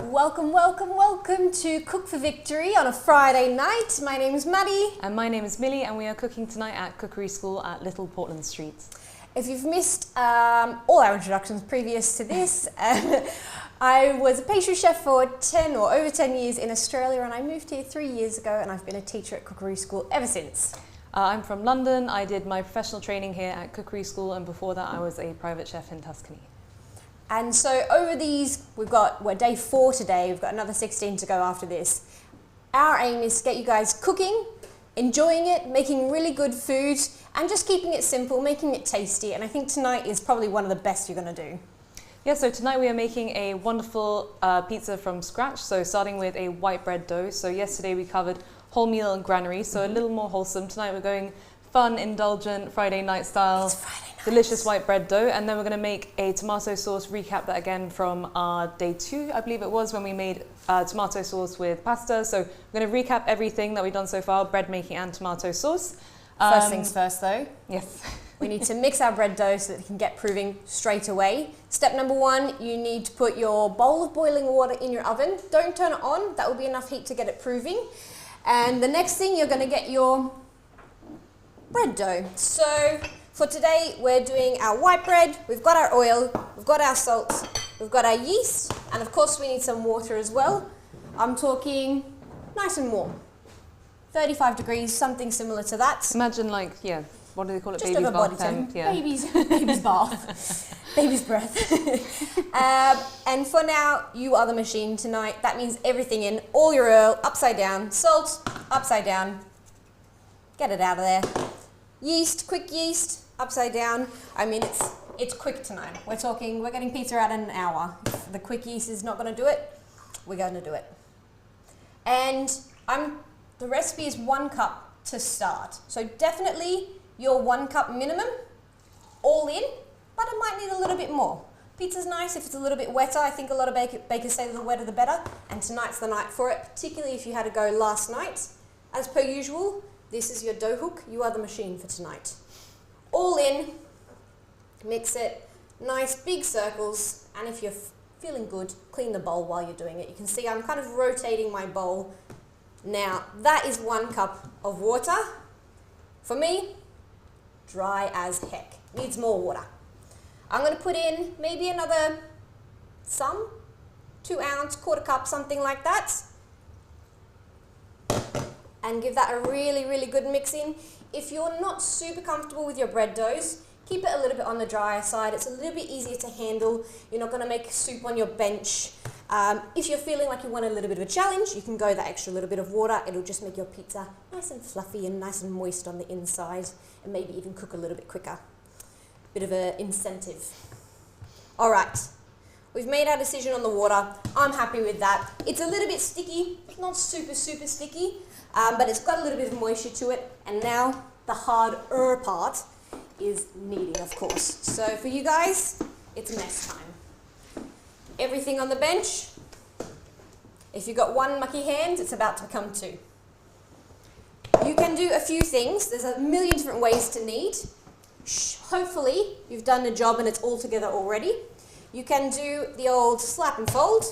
Welcome, welcome, welcome to Cook for Victory on a Friday night. My name is Maddie. And my name is Millie, and we are cooking tonight at Cookery School at Little Portland Street. If you've missed all our introductions previous to this, I was a pastry chef for 10 or over 10 years in Australia, and I moved here 3 years ago, and I've been a teacher at Cookery School ever since. I'm from London. I did my professional training here at Cookery School, and before that I was a private chef in Tuscany. And so over these, we're day 4 today, we've got another 16 to go after this. Our aim is to get you guys cooking, enjoying it, making really good food, and just keeping it simple, making it tasty. And I think tonight is probably one of the best you're going to do. Yeah, so tonight we are making a wonderful pizza from scratch. So starting with a white bread dough. So yesterday we covered wholemeal and granary, so a little more wholesome. Tonight we're going fun, indulgent, Friday night style. It's Friday night. Delicious white bread dough, and then we're going to make a tomato sauce, recap that again from our day 2, I believe it was, when we made tomato sauce with pasta. So we're going to recap everything that we've done so far, bread making and tomato sauce. First things first though. Yes. We need to mix our bread dough so that it can get proving straight away. Step number 1, you need to put your bowl of boiling water in your oven. Don't turn it on, that will be enough heat to get it proving. And the next thing, you're going to get your bread dough. So for today, we're doing our white bread, we've got our oil, we've got our salt, we've got our yeast, and of course we need some water as well. I'm talking nice and warm. 35 degrees, something similar to that. Imagine like, yeah, what do they call it? Just Baby's over body bath temp. yeah. Baby's bath. Baby's breath. And for now, you are the machine tonight. That means everything in, all your oil, upside down, salt, upside down. Get it out of there. Yeast, quick yeast, upside down. I mean, it's quick tonight. We're getting pizza out in an hour. If the quick yeast is not going to do it, we're going to do it. And the recipe is 1 cup to start. So definitely your 1 cup minimum, all in, but it might need a little bit more. Pizza's nice if it's a little bit wetter. I think a lot of bakers say the wetter the better, and tonight's the night for it, particularly if you had to go last night. As per usual, this is your dough hook. You are the machine for tonight. All in, mix it, nice big circles, and if you're feeling good, clean the bowl while you're doing it. You can see I'm kind of rotating my bowl. Now, that is 1 cup of water. For me, dry as heck. Needs more water. I'm going to put in maybe another 2 ounce, 1/4 cup, something like that. And give that a really, really good mix in. If you're not super comfortable with your bread doughs, keep it a little bit on the drier side. It's a little bit easier to handle. You're not going to make soup on your bench. If you're feeling like you want a little bit of a challenge, you can go that extra little bit of water. It'll just make your pizza nice and fluffy and nice and moist on the inside, and maybe even cook a little bit quicker. Bit of an incentive. All right, we've made our decision on the water. I'm happy with that. It's a little bit sticky, not super, super sticky, but it's got a little bit of moisture to it. And now the harder part is kneading, of course. So for you guys, it's mess time. Everything on the bench. If you've got 1 mucky hand, it's about to become 2. You can do a few things. There's a million different ways to knead. Hopefully you've done the job and it's all together already. You can do the old slap and fold.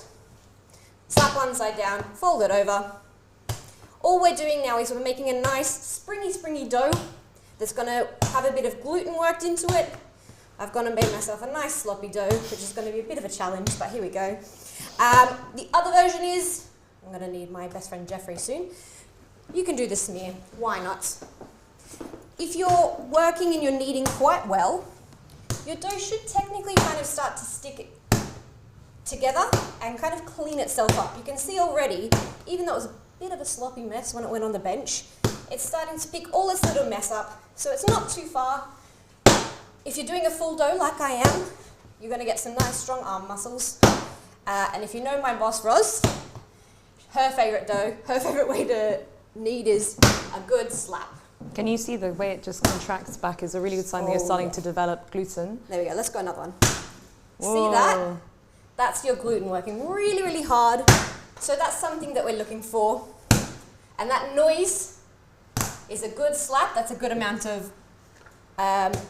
Slap one side down, fold it over. All we're doing now is we're making a nice springy dough that's going to have a bit of gluten worked into it. I've gone and made myself a nice sloppy dough, which is going to be a bit of a challenge, but here we go. The other version is, I'm going to need my best friend Jeffrey soon. You can do the smear, why not? If you're working and you're kneading quite well, your dough should technically kind of start to stick together and kind of clean itself up. You can see already, even though it was a bit of a sloppy mess when it went on the bench, it's starting to pick all this little mess up, so it's not too far. If you're doing a full dough like I am, you're going to get some nice strong arm muscles. And if you know my boss Roz, her favourite way to knead is a good slap. Can you see the way it just contracts back is a really good sign that you're starting to develop gluten. There we go, let's go another one. Whoa. See that? That's your gluten working really, really hard. So that's something that we're looking for. And that noise is a good slap. That's a good amount of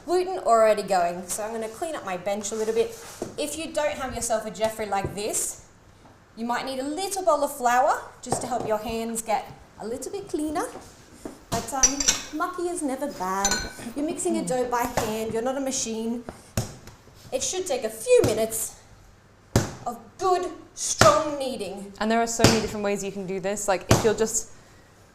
gluten already going. So I'm going to clean up my bench a little bit. If you don't have yourself a Jeffrey like this, you might need a little bowl of flour just to help your hands get a little bit cleaner. But mucky is never bad. You're mixing a dough by hand. You're not a machine. It should take a few minutes of good, strong kneading. And there are so many different ways you can do this. Like if you're just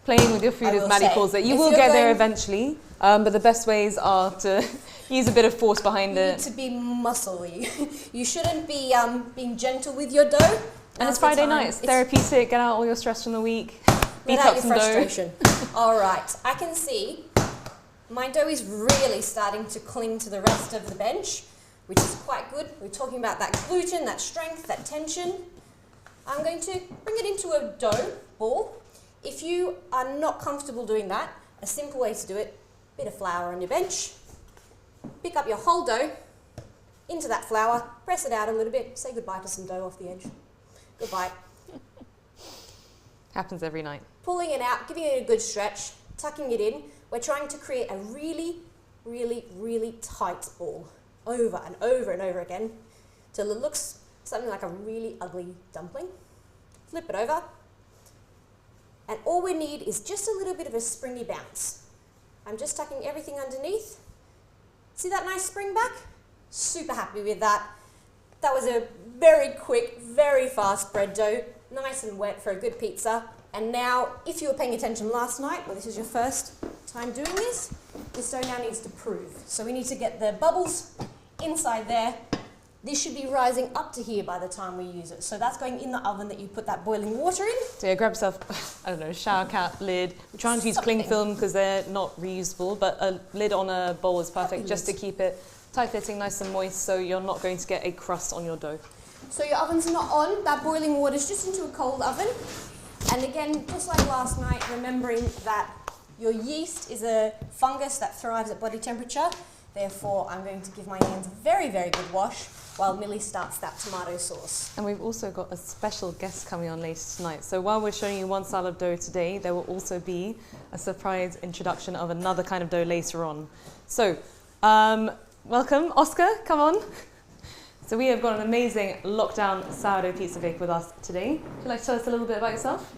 playing with your food, as Maddie calls it, you will get there eventually. But the best ways are to use a bit of force behind it. You need to be muscly. You shouldn't be being gentle with your dough. And it's Friday night. It's therapeutic. Get out all your stress from the week. Beat up some frustration. All right, I can see my dough is really starting to cling to the rest of the bench, which is quite good. We're talking about that gluten, that strength, that tension. I'm going to bring it into a dough ball. If you are not comfortable doing that, a simple way to do it, a bit of flour on your bench, pick up your whole dough, into that flour, press it out a little bit, say goodbye to some dough off the edge. Goodbye. Happens every night. Pulling it out, giving it a good stretch, tucking it in. We're trying to create a really, really, really tight ball over and over and over again till it looks something like a really ugly dumpling. Flip it over. And all we need is just a little bit of a springy bounce. I'm just tucking everything underneath. See that nice spring back? Super happy with that. That was a very quick, very fast bread dough, nice and wet for a good pizza. And now, if you were paying attention last night, or this is your first time doing this dough now needs to prove. So we need to get the bubbles inside there. This should be rising up to here by the time we use it. So that's going in the oven that you put that boiling water in. So yeah, grab yourself, I don't know, shower cap, lid. We're trying to use cling film because they're not reusable, but a lid on a bowl is perfect just to keep it tight-fitting, nice and moist, so you're not going to get a crust on your dough. So your oven's not on, that boiling water is just into a cold oven. And again, just like last night, remembering that your yeast is a fungus that thrives at body temperature. Therefore, I'm going to give my hands a very, very good wash while Millie starts that tomato sauce. And we've also got a special guest coming on later tonight. So while we're showing you one style of dough today, there will also be a surprise introduction of another kind of dough later on. So, welcome, Oscar, come on. So we have got an amazing lockdown sourdough pizza bake with us today. Would you like to tell us a little bit about yourself?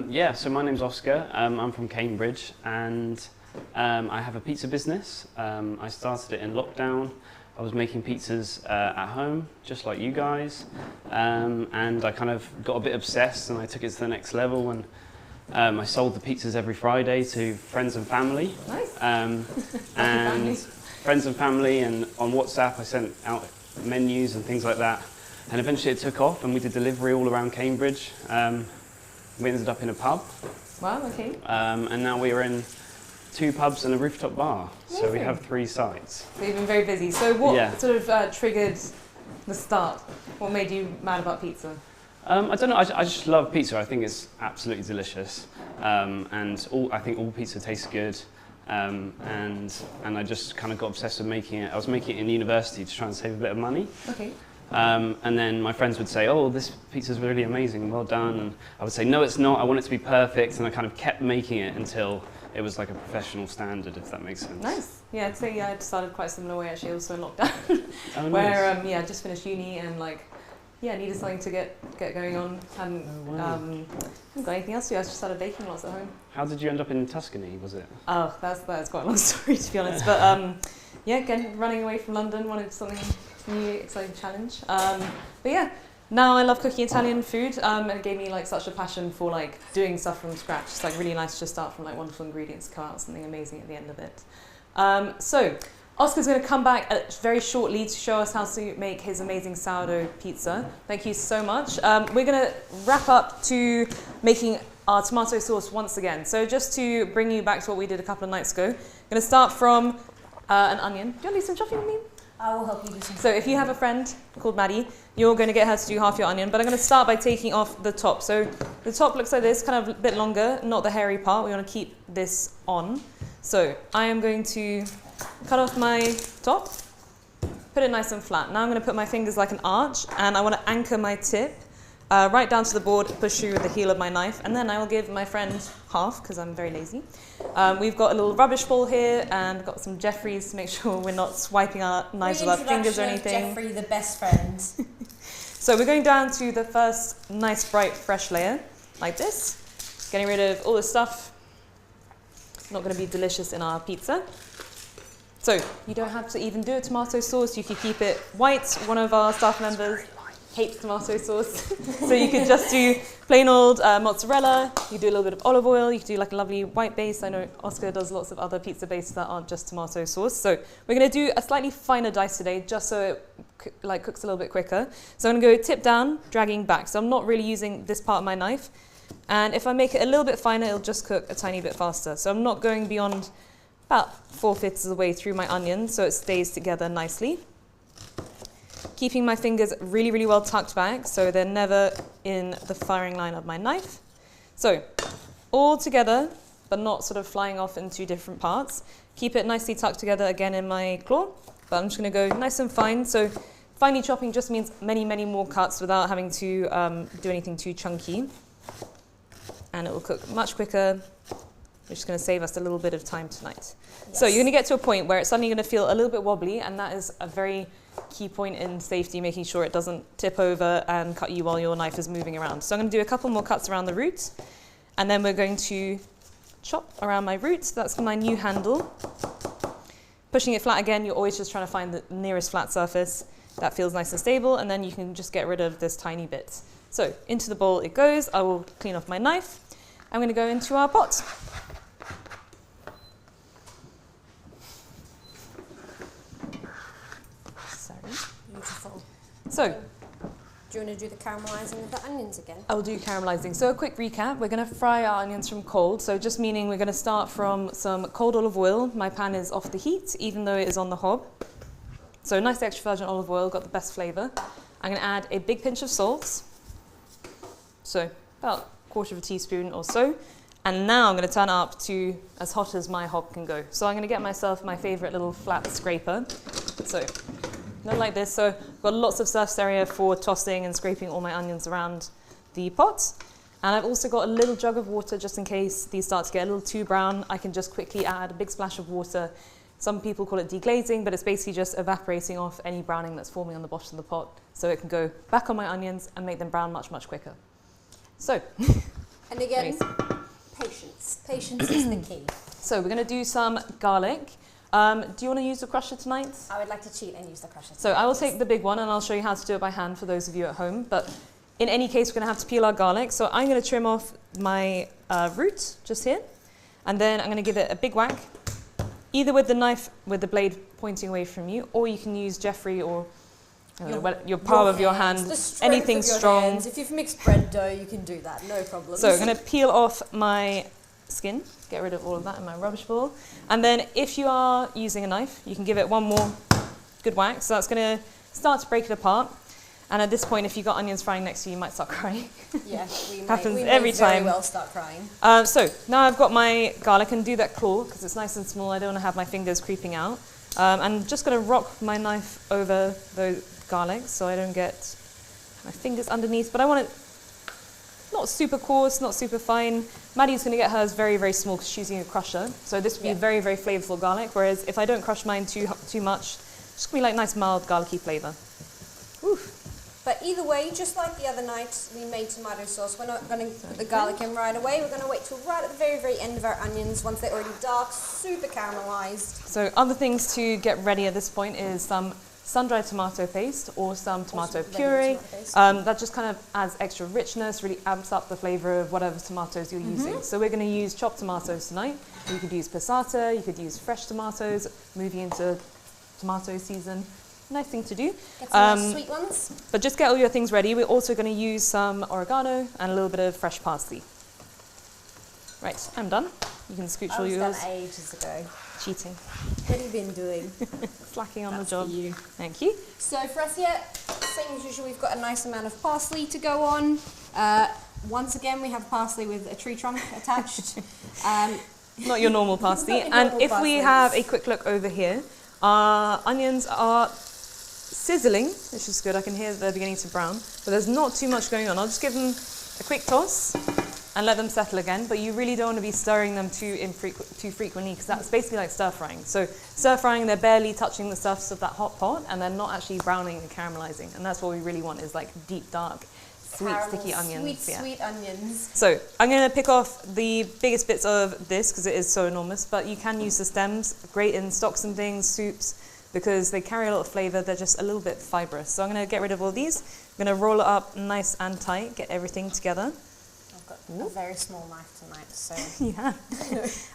Yeah, so my name's Oscar. I'm from Cambridge and I have a pizza business. I started it in lockdown. I was making pizzas at home, just like you guys, and I kind of got a bit obsessed and I took it to the next level and I sold the pizzas every Friday to friends and family. Nice. And friends and family, and on WhatsApp I sent out menus and things like that, and eventually it took off and we did delivery all around Cambridge. We ended up in a pub. Wow, okay. And now we're in 2 pubs and a rooftop bar. Amazing. So we have 3 sites. So you've been very busy. So what sort of triggered the start? What made you mad about pizza? I don't know, I just love pizza. I think it's absolutely delicious. And I think all pizza tastes good. And I just kind of got obsessed with making it. I was making it in university to try and save a bit of money. Okay. And then my friends would say, oh, this pizza's really amazing, well done. And I would say, no, it's not, I want it to be perfect. And I kind of kept making it until it was like a professional standard, if that makes sense. Nice. Yeah, I'd say I started quite a similar way actually, also in lockdown. Oh, where, nice. I just finished uni and needed something to get going on. Hadn't got anything else to do. I just started baking lots at home. How did you end up in Tuscany, was it? Oh, that's quite a long story to be honest. But again, running away from London, wanted something new, exciting challenge. But yeah, now I love cooking Italian food, and it gave me such a passion for doing stuff from scratch. It's really nice to just start from wonderful ingredients, come out with something amazing at the end of it. So Oscar's going to come back very shortly to show us how to make his amazing sourdough pizza. Thank you so much. We're going to wrap up to making our tomato sauce once again. So just to bring you back to what we did a couple of nights ago, I'm going to start from an onion. Do you want to do some chopping with me? I will help you do some. So if you have a friend called Maddie, you're going to get her to do half your onion, but I'm going to start by taking off the top. So the top looks like this, kind of a bit longer, not the hairy part. We want to keep this on. So I am going to cut off my top, put it nice and flat. Now I'm going to put my fingers like an arch, and I want to anchor my tip right down to the board, push through with the heel of my knife, and then I will give my friend half, because I'm very lazy. We've got a little rubbish bowl here, and got some Jeffreys to make sure we're not swiping our knives with our fingers or anything. Jeffrey, the best friend. So we're going down to the first nice, bright, fresh layer, like this. Getting rid of all the stuff not going to be delicious in our pizza. So you don't have to even do a tomato sauce. You could keep it white. One of our staff members hates tomato sauce. So you could just do plain old mozzarella. You do a little bit of olive oil. You could do like a lovely white base. I know Oscar does lots of other pizza bases that aren't just tomato sauce. So we're going to do a slightly finer dice today, just so it cooks a little bit quicker. So I'm going to go tip down, dragging back. So I'm not really using this part of my knife. And if I make it a little bit finer, it'll just cook a tiny bit faster. So I'm not going beyond about 4/5 of the way through my onion, so it stays together nicely. Keeping my fingers really, really well tucked back, so they're never in the firing line of my knife. So all together, but not sort of flying off into different parts. Keep it nicely tucked together again in my claw, but I'm just going to go nice and fine. So finely chopping just means many, many more cuts without having to do anything too chunky. And it will cook much quicker, which is going to save us a little bit of time tonight. Yes. So you're going to get to a point where it's suddenly going to feel a little bit wobbly, and that is a very key point in safety, making sure it doesn't tip over and cut you while your knife is moving around. So I'm going to do a couple more cuts around the root, and then we're going to chop around my root. That's my new handle. Pushing it flat again, you're always just trying to find the nearest flat surface that feels nice and stable, and then you can just get rid of this tiny bit. So into the bowl it goes. I will clean off my knife. I'm going to go into our pot. Sorry. Beautiful. So, do you want to do the caramelizing of the onions again? I will do caramelizing. So a quick recap, we're going to fry our onions from cold. So just meaning we're going to start from some cold olive oil. My pan is off the heat, even though it is on the hob. So nice extra virgin olive oil, got the best flavour. I'm going to add a big pinch of salt. So about 1/4 teaspoon or so. And now I'm going to turn it up to as hot as my hob can go. So I'm going to get myself my favourite little flat scraper. So not like this. So I've got lots of surface area for tossing and scraping all my onions around the pot. And I've also got a little jug of water just in case these start to get a little too brown. I can just quickly add a big splash of water. Some people call it deglazing, but it's basically just evaporating off any browning that's forming on the bottom of the pot. So it can go back on my onions and make them brown much, much quicker. So, and again, patience. Patience is the key. So we're going to do some garlic. Do you want to use the crusher tonight? I would like to cheat and use the crusher tonight. So I will take the big one and I'll show you how to do it by hand for those of you at home. But in any case, we're going to have to peel our garlic. So I'm going to trim off my root just here. And then I'm going to give it a big whack, either with the knife with the blade pointing away from you, or you can use Jeffrey or your palm of your hand, anything strong. Hands. If you've mixed bread dough, you can do that, no problem. So I'm going to peel off my skin, get rid of all of that in my rubbish bowl. And then if you are using a knife, you can give it one more good whack. So that's going to start to break it apart. And at this point, if you've got onions frying next to you, you might start crying. Yeah, Happens we every time. very well start crying. So now I've got my garlic, and do that claw because it's nice and small. I don't want to have my fingers creeping out. I'm just going to rock my knife over the garlic so I don't get my fingers underneath, but I want it not super coarse, not super fine. Maddie's going to get hers very, very small because she's using a crusher, so this will be very, very flavourful garlic, whereas if I don't crush mine too much, it's just going to be like nice mild garlicky flavour. But either way, just like the other night we made tomato sauce, we're not going to put the garlic in right away. We're going to wait till right at the very, very end of our onions once they're already dark, super caramelised. So other things to get ready at this point is some sun-dried tomato paste or some tomato puree. That just kind of adds extra richness, really amps up the flavour of whatever tomatoes you're using. So we're going to use chopped tomatoes tonight. You could use passata, you could use fresh tomatoes, moving into tomato season. Nice thing to do. Get some nice sweet ones. But just get all your things ready. We're also going to use some oregano and a little bit of fresh parsley. Right, I'm done. You can scooch all yours. I was done ages ago. Cheating. What have you been doing? Slacking on the job. For you. Thank you. So for us here, same as usual, we've got a nice amount of parsley to go on. Once again, we have parsley with a tree trunk attached. not your normal parsley. Not your And normal if we parsley. have a quick look over here, our onions are sizzling, which is good. I can hear they're beginning to brown, but there's not too much going on. I'll just give them a quick toss and let them settle again, but you really don't want to be stirring them too frequently, because that's basically like stir frying. So stir frying, they're barely touching the surface of that hot pot, and they're not actually browning and caramelizing, and that's what we really want, is like deep, dark, sweet, Caramel, sticky onions. Sweet onions. So I'm going to pick off the biggest bits of this because it is so enormous, but you can use the stems, great in stocks and things, soups, because they carry a lot of flavour. They're just a little bit fibrous. So I'm going to get rid of all these. I'm going to roll it up nice and tight, get everything together. I've got a very small knife tonight, so Yeah.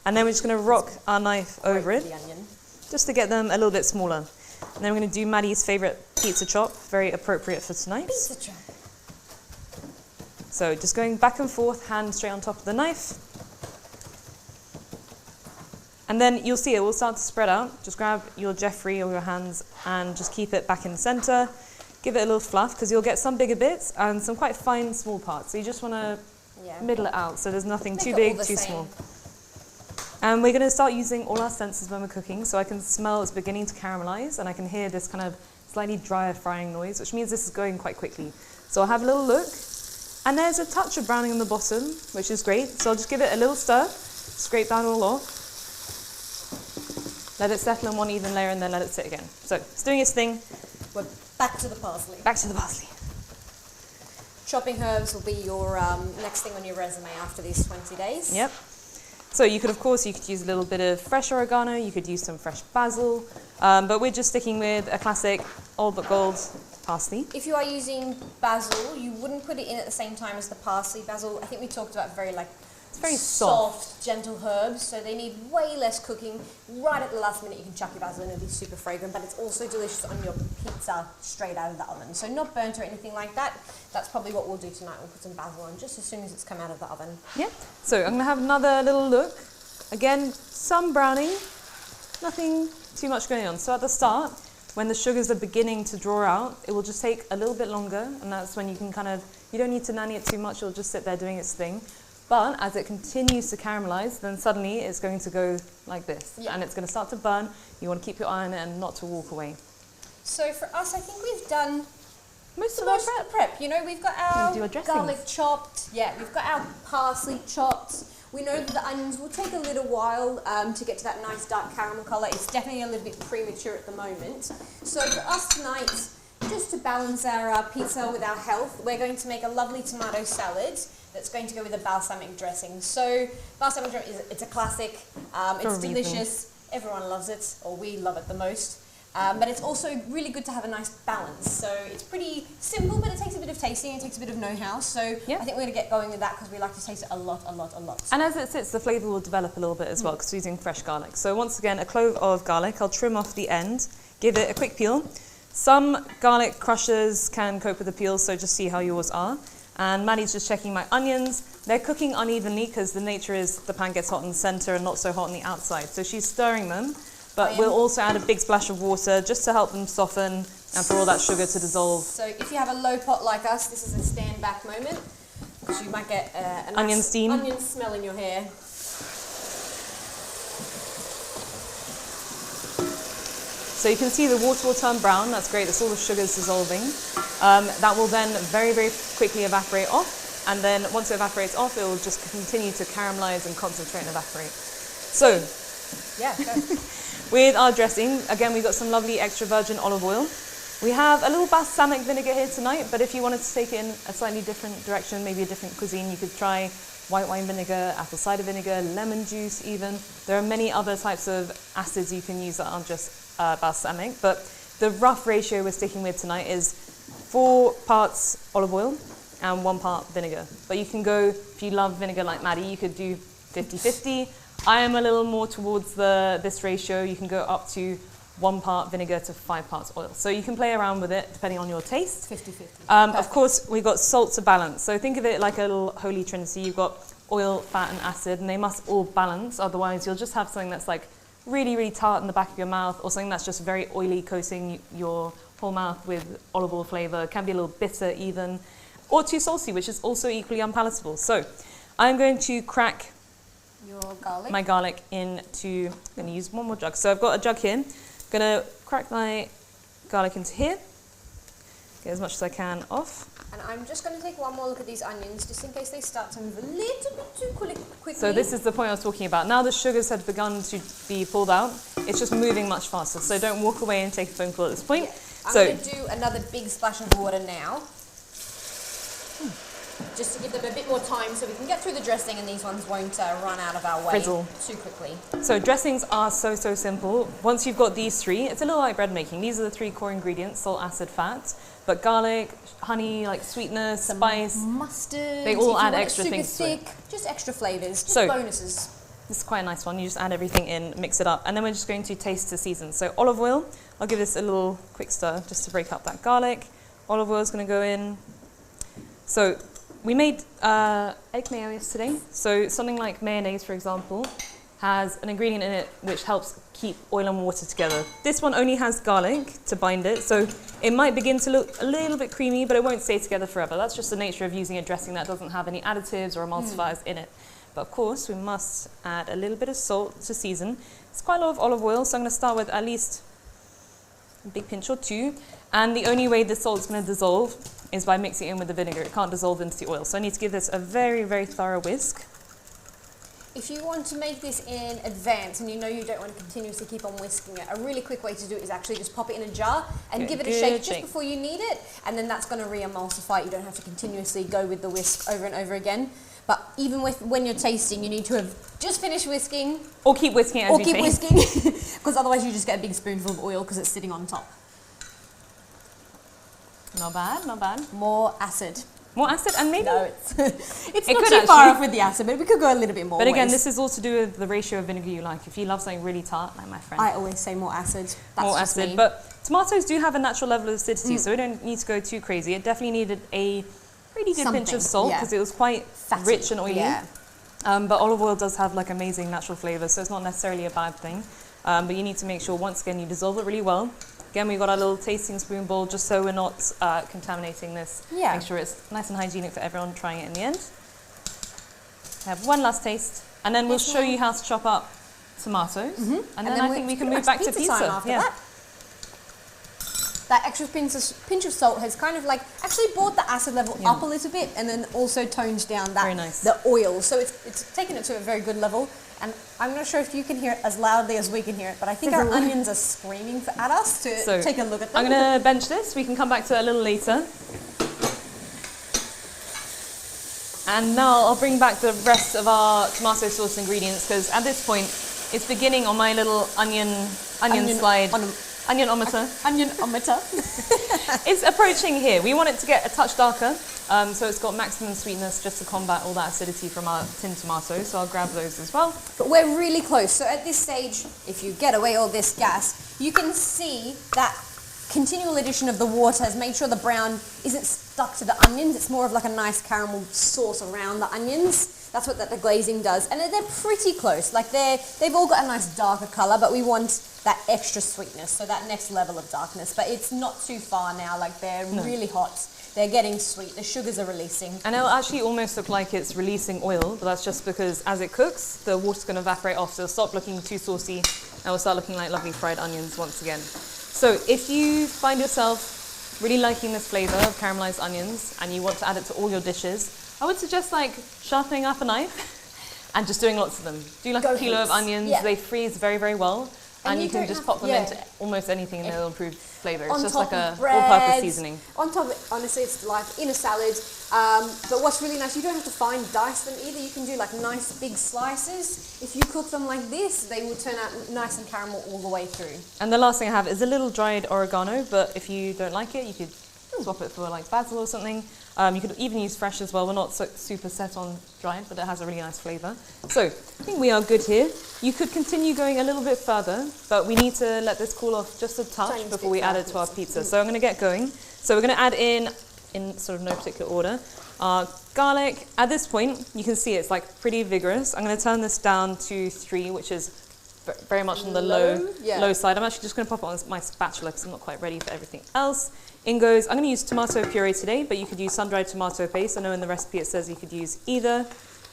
And then we're just going to rock our knife over it, the onion. just to get them a little bit smaller. And then we're going to do Maddie's favourite pizza chop, very appropriate for tonight. Pizza chop. So just going back and forth, hand straight on top of the knife. And then you'll see it will start to spread out. Just grab your Jeffrey or your hands and just keep it back in the centre. Give it a little fluff, because you'll get some bigger bits and some quite fine small parts. So you just want to middle it out, so there's nothing Make too it big, all the too same. small. And we're going to start using all our senses when we're cooking, so I can smell it's beginning to caramelise, and I can hear this kind of slightly drier frying noise, which means this is going quite quickly. So I'll have a little look, and there's a touch of browning on the bottom, which is great. So I'll just give it a little stir, scrape that all off, let it settle in one even layer, and then let it sit again. So it's doing its thing. We're back to the parsley. Back to the parsley. Chopping herbs will be your next thing on your resume after these 20 days. Yep. So you could, of course, you could use a little bit of fresh oregano, you could use some fresh basil, but we're just sticking with a classic old but gold parsley. If you are using basil, you wouldn't put it in at the same time as the parsley. Basil, I think we talked about It's very soft. gentle herbs, so they need way less cooking. Right at the last minute, you can chuck your basil in, it'll be super fragrant, but it's also delicious on your pizza straight out of the oven. So not burnt or anything like that. That's probably what we'll do tonight. We'll put some basil on just as soon as it's come out of the oven. Yeah. So I'm going to have another little look. Again, some browning, nothing too much going on. So at the start, when the sugars are beginning to draw out, it will just take a little bit longer, and that's when you can you don't need to nanny it too much, it'll just sit there doing its thing. But as it continues to caramelize, then suddenly it's going to go like this, and it's going to start to burn. You want to keep your eye on it and not to walk away. So for us, I think we've done Most of most our of the prep. You know, we've got our do our dressings. garlic chopped. Yeah, we've got our parsley chopped. We know that the onions will take a little while to get to that nice dark caramel colour. It's definitely a little bit premature at the moment. So for us tonight, just to balance our pizza with our health, we're going to make a lovely tomato salad that's going to go with a balsamic dressing. So balsamic dressing, it's a classic. It's delicious. Everyone loves it, or we love it the most. But it's also really good to have a nice balance. So it's pretty simple, but it takes a bit of tasting, it takes a bit of know-how. So I think we're going to get going with that because we like to taste it a lot. And as it sits, the flavour will develop a little bit as well because we're using fresh garlic. So once again, a clove of garlic. I'll trim off the end, give it a quick peel. Some garlic crushers can cope with the peel, so just see how yours are. And Maddie's just checking my onions. They're cooking unevenly because the nature is the pan gets hot in the centre and not so hot on the outside. So she's stirring them. But we'll also add a big splash of water just to help them soften and for all that sugar to dissolve. So if you have a low pot like us, this is a stand back moment because you might get a nice onion steam. Onion smell in your hair. So you can see the water will turn brown. That's great. That's all the sugars dissolving. That will then very, very quickly evaporate off. And then once it evaporates off, it will just continue to caramelize and concentrate and evaporate. So Yeah, go. with our dressing, again, we've got some lovely extra virgin olive oil. We have a little balsamic vinegar here tonight, but if you wanted to take it in a slightly different direction, maybe a different cuisine, you could try white wine vinegar, apple cider vinegar, lemon juice even. There are many other types of acids you can use that aren't just balsamic, but the rough ratio we're sticking with tonight is 4 parts olive oil and 1 part vinegar. But you can go, if you love vinegar like Maddie, you could do 50-50. I am a little more towards this ratio. You can go up to 1 part vinegar to 5 parts oil. So you can play around with it depending on your taste. 50-50. Of course, we've got salt to balance. So think of it like a little holy trinity. You've got oil, fat, and acid, and they must all balance. Otherwise, you'll just have something that's like really, really tart in the back of your mouth, or something that's just very oily, coating your whole mouth with olive oil flavour. It can be a little bitter even, or too salty, which is also equally unpalatable. So I'm going to crack your garlic. my garlic into, I'm going to use one more jug. So I've got a jug here. I'm going to crack my garlic into here. Get as much as I can off. And I'm just going to take one more look at these onions, just in case they start to move a little bit too quickly. So this is the point I was talking about. Now the sugars have begun to be pulled out, it's just moving much faster. So don't walk away and take a phone call at this point. Yeah. I'm going to do another big splash of water now. Just to give them a bit more time so we can get through the dressing and these ones won't run out of our way Frizzle. too quickly. So dressings are so simple. Once you've got these three, it's a little like bread making. These are the three core ingredients: salt, acid, fat. But garlic, honey, like sweetness, spice, mustard. they all add extra things to it. Just extra flavors, just So, bonuses. This is quite a nice one. You just add everything in, mix it up, and then we're just going to taste to season. So olive oil, I'll give this a little quick stir just to break up that garlic. Olive oil is going to go in. So we made egg mayo yesterday. So something like mayonnaise, for example, has an ingredient in it which helps keep oil and water together. This one only has garlic to bind it, so it might begin to look a little bit creamy, but it won't stay together forever. That's just the nature of using a dressing that doesn't have any additives or emulsifiers in it. But of course, we must add a little bit of salt to season. It's quite a lot of olive oil, so I'm going to start with at least a big pinch or two. And the only way the salt is going to dissolve is by mixing it in with the vinegar. It can't dissolve into the oil. So I need to give this a very thorough whisk. If you want to make this in advance and you know you don't want to continuously keep on whisking it, a really quick way to do it is actually just pop it in a jar and give it a shake just before you need it, and then that's going to re-emulsify it. You don't have to continuously go with the whisk over and over again. But even when you're tasting, you need to have just finished whisking. Or keep whisking as you taste. Or keep whisking, because otherwise you just get a big spoonful of oil because it's sitting on top. Not bad, not bad. More acid. More acid, and maybe... No, it's not too far off with the acid, but we could go a little bit more. But again, this is all to do with the ratio of vinegar you like. If you love something really tart, like my friend. I always say more acid. That's more just acid, me. but tomatoes do have a natural level of acidity, so we don't need to go too crazy. It definitely needed a pretty good pinch of salt because it was quite fatty, rich and oily. Yeah. But olive oil does have like amazing natural flavour, so it's not necessarily a bad thing. But you need to make sure, once again, you dissolve it really well. Again, we've got our little tasting spoon bowl just so we're not contaminating this. Yeah. Make sure it's nice and hygienic for everyone trying it in the end. Have one last taste, and then we'll show you how to chop up tomatoes. And then I think we can move back to pizza. After that extra pinch of salt has kind of like actually brought the acid level up a little bit, and then also toned down that the oil. So it's taken it to a very good level. And I'm not sure if you can hear it as loudly as we can hear it, but I think our onions are screaming at us to take a look at them. I'm going to bench this. We can come back to it a little later. And now I'll bring back the rest of our tomato sauce ingredients, because at this point it's beginning on my little onion slide. Onionometer. It's approaching here. We want it to get a touch darker, so it's got maximum sweetness just to combat all that acidity from our tinned tomatoes. So I'll grab those as well. But we're really close. So at this stage, if you get away all this gas, you can see that continual addition of the water has made sure the brown isn't stuck to the onions. It's more of like a nice caramel sauce around the onions. That's what the glazing does. And they're pretty close. Like they've all got a nice darker colour, but we want that extra sweetness, so that next level of darkness. But it's not too far now. Like they're really hot. They're getting sweet. The sugars are releasing. And it'll actually almost look like it's releasing oil, but that's just because as it cooks, the water's going to evaporate off, so it'll stop looking too saucy, and we'll start looking like lovely fried onions once again. So if you find yourself really liking this flavour of caramelised onions and you want to add it to all your dishes, I would suggest like sharpening up a knife and just doing lots of them. Do like a kilo of onions. They freeze very well. And you can just pop them into almost anything and they'll improve flavour. It's just like a all-purpose seasoning. On top of it, honestly, it's like in a salad. But what's really nice, you don't have to fine dice them either. You can do like nice big slices. If you cook them like this, they will turn out nice and caramel all the way through. And the last thing I have is a little dried oregano, but if you don't like it, you could swap it for like basil or something. You could even use fresh as well. We're not super set on dried, but it has a really nice flavour. So I think we are good here. You could continue going a little bit further, but we need to let this cool off just a touch before we add it to our pizza. So I'm going to get going. So we're going to add in sort of no particular order, garlic. At this point, you can see it's like pretty vigorous. I'm going to turn this down to 3, which is very much on the low side. I'm actually just going to pop it on my spatula because I'm not quite ready for everything else. In goes, I'm going to use tomato puree today, but you could use sun-dried tomato paste. I know in the recipe it says you could use either.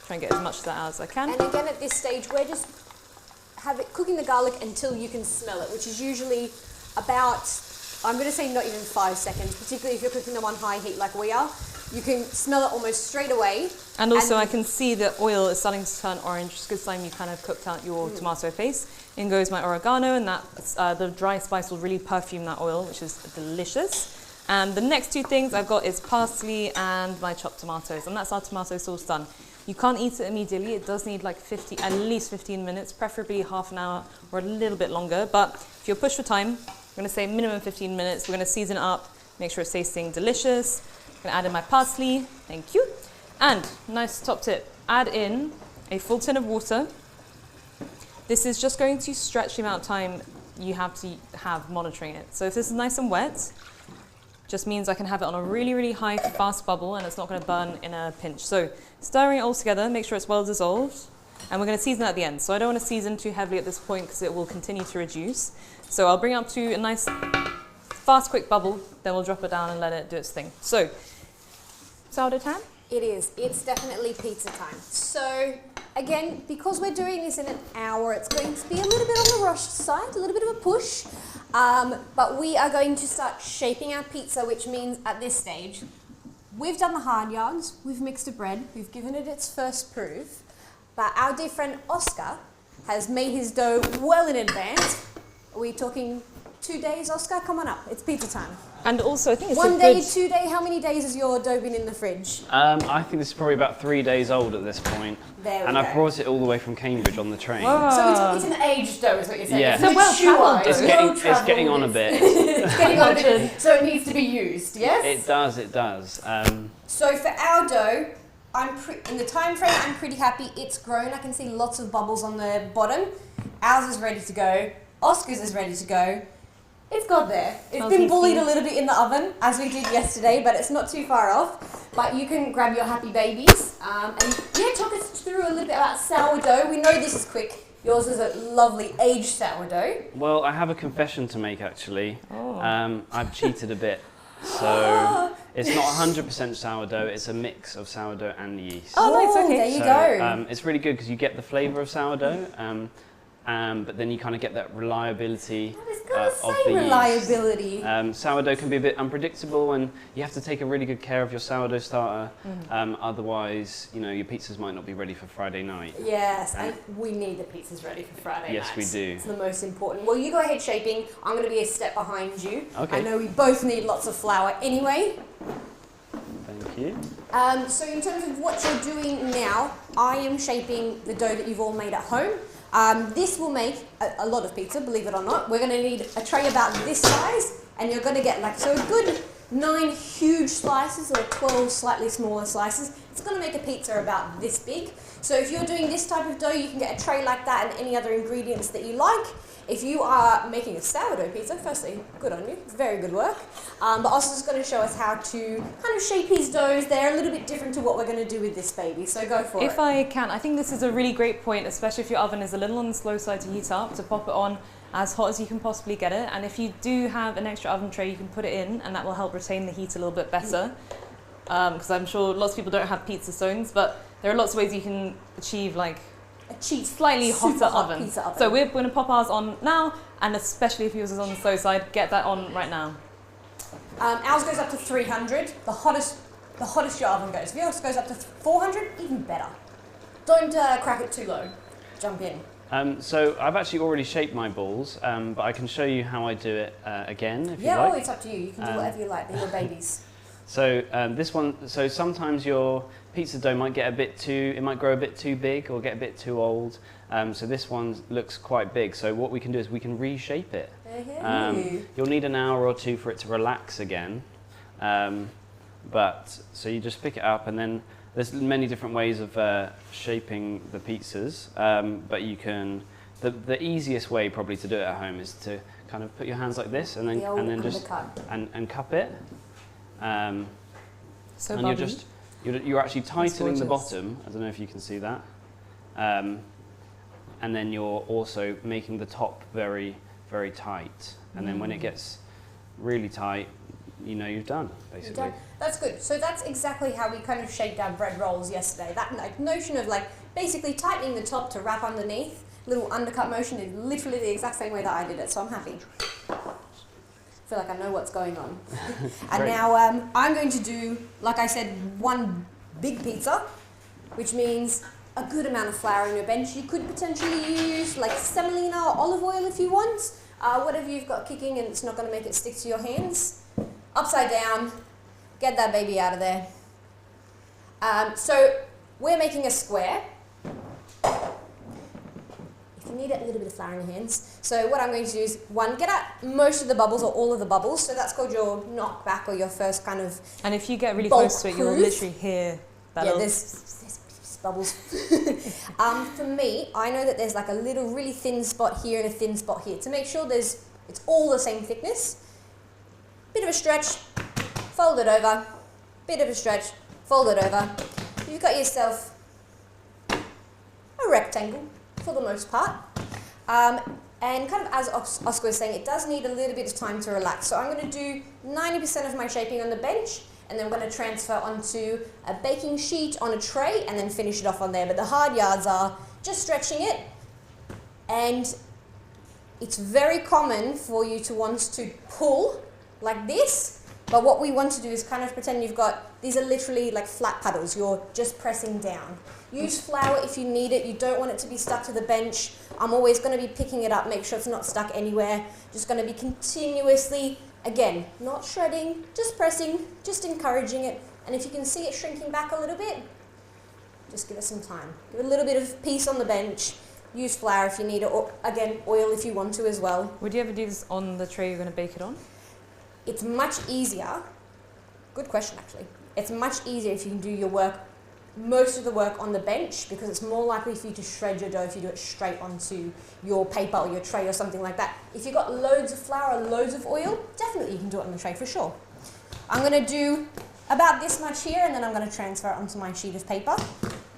Try and get as much of that out as I can. And again, at this stage, we're just cooking the garlic until you can smell it, which is usually about, I'm going to say not even 5 seconds, particularly if you're cooking them on high heat like we are. You can smell it almost straight away. And also I can see the oil is starting to turn orange, just good sign you kind of cooked out your tomato paste. In goes my oregano, and the dry spice will really perfume that oil, which is delicious. And the next two things I've got is parsley and my chopped tomatoes, and that's our tomato sauce done. You can't eat it immediately. It does need like at least 15 minutes, preferably half an hour or a little bit longer. But if you're pushed for time, I'm going to say minimum 15 minutes. We're going to season it up, make sure it's tasting delicious. I'm going to add in my parsley. Thank you. And nice top tip, add in a full tin of water. This is just going to stretch the amount of time you have to have monitoring it. So if this is nice and wet, just means I can have it on a really, really high, fast bubble, and it's not going to burn in a pinch. So stirring it all together, make sure it's well dissolved. And we're going to season it at the end. So I don't want to season too heavily at this point because it will continue to reduce. So I'll bring it up to a nice, fast, quick bubble. Then we'll drop it down and let it do its thing. So, sourdough time? It is. It's definitely pizza time. So again, because we're doing this in an hour, it's going to be a little bit on the rushed side, a little bit of a push. But we are going to start shaping our pizza, which means at this stage, we've done the hard yards, we've mixed the bread, we've given it its first proof, but our dear friend Oscar has made his dough well in advance. Are we talking 2 days, Oscar? Come on up, it's pizza time. And also, I think it's 1 day, 2 day, how many days has your dough been in the fridge? I think this is probably about 3 days old at this point. There we and go. I've brought it all the way from Cambridge on the train. So it's an aged dough is what you're saying? Yeah. It's So well-travelled dough. It's getting on a bit. It's getting on a bit, so it needs to be used, yes? It does, it does. So for our dough, in the time frame, I'm pretty happy. It's grown. I can see lots of bubbles on the bottom. Ours is ready to go. Oscar's is ready to go. It's got there. It's been bullied a little bit in the oven, as we did yesterday, but it's not too far off. But you can grab your happy babies. And yeah, talk us through a little bit about sourdough. We know this is quick. Yours is a lovely aged sourdough. Well, I have a confession to make, actually. I've cheated a bit. So it's not 100% sourdough, it's a mix of sourdough and yeast. Oh, nice, okay. There you go. It's really good because you get the flavour of sourdough, but then you kind of get that reliability of the reliability. yeast. Sourdough can be a bit unpredictable, and you have to take a really good care of your sourdough starter. Otherwise, you know, your pizzas might not be ready for Friday night. Yes, and we need the pizzas ready for Friday Yes, nights. we do. It's the most important. Well, you go ahead shaping. I'm going to be a step behind you. Okay. I know we both need lots of flour anyway. Thank you. So in terms of what you're doing now, I am shaping the dough that you've all made at home. This will make a lot of pizza, believe it or not. We're going to need a tray about this size, and you're going to get like, so a good 9 huge slices or 12 slightly smaller slices. It's going to make a pizza about this big. So if you're doing this type of dough, you can get a tray like that and any other ingredients that you like. If you are making a sourdough pizza, firstly, good on you, very good work. But Oscar's going to show us how to kind of shape his doughs. They're a little bit different to what we're going to do with this baby, so go for it. If I can, I think this is a really great point, especially if your oven is a little on the slow side to heat up, to pop it on as hot as you can possibly get it. And if you do have an extra oven tray, you can put it in, and that will help retain the heat a little bit better. Because I'm sure lots of people don't have pizza stones, but there are lots of ways you can achieve like a cheap, slightly hotter oven. Pizza oven. So we're going to pop ours on now, and especially if yours is on the slow side, get that on right now. Ours goes up to 300. The hottest your oven goes. If yours goes up to 400, even better. Don't crack it too low. Jump in. So I've actually already shaped my balls, but I can show you how I do it again if you like. Yeah, it's up to you. You can do whatever you like. They're your babies. So this one, so sometimes your pizza dough might get a bit too, it might grow a bit too big or get a bit too old. So this one looks quite big. So what we can do is we can reshape it. You'll need an hour or two for it to relax again. So you just pick it up, and then there's many different ways of shaping the pizzas. But you can, the easiest way probably to do it at home is to kind of put your hands like this, and then just and cup it. So and you're actually tightening the gorgeous. bottom. I don't know if you can see that. And then you're also making the top very, very tight. And then when it gets really tight, you know you've done, basically. That's good. So that's exactly how we kind of shaped our bread rolls yesterday. That like notion of like basically tightening the top to wrap underneath, little undercut motion is literally the exact same way that I did it, so I'm happy. I feel like I know what's going on. And now I'm going to do, like I said, one big pizza, which means a good amount of flour on your bench. You could potentially use like semolina or olive oil if you want, whatever you've got kicking and it's not going to make it stick to your hands. Upside down, get that baby out of there. So we're making a square. If you need a little bit of flour in your hands. So what I'm going to do is, one, get out most of the bubbles or all of the bubbles. So that's called your knockback or your first kind of And if you get really close to it, you'll literally hear that. Yeah, there's bubbles. For me, I know that there's like a little really thin spot here and a thin spot here. To make sure it's all the same thickness. Bit of a stretch, fold it over. Bit of a stretch, fold it over. You've got yourself a rectangle for the most part. And kind of as Oscar was saying, it does need a little bit of time to relax. So I'm going to do 90% of my shaping on the bench, and then I'm going to transfer onto a baking sheet on a tray and then finish it off on there. But the hard yards are just stretching it, and it's very common for you to want to pull like this, but what we want to do is kind of pretend you've got, these are literally like flat paddles, you're just pressing down. Use flour if you need it, you don't want it to be stuck to the bench. I'm always going to be picking it up, make sure it's not stuck anywhere. Just going to be continuously, again, not shredding, just pressing, just encouraging it. And if you can see it shrinking back a little bit, just give it some time. Give it a little bit of peace on the bench. Use flour if you need it, or again, oil if you want to as well. Would you ever do this on the tray you're going to bake it on? It's much easier, good question actually, it's much easier if you can do your work, most of the work on the bench, because it's more likely for you to shred your dough if you do it straight onto your paper or your tray or something like that. If you've got loads of flour or loads of oil, definitely you can do it on the tray for sure. I'm going to do about this much here, and then I'm going to transfer it onto my sheet of paper.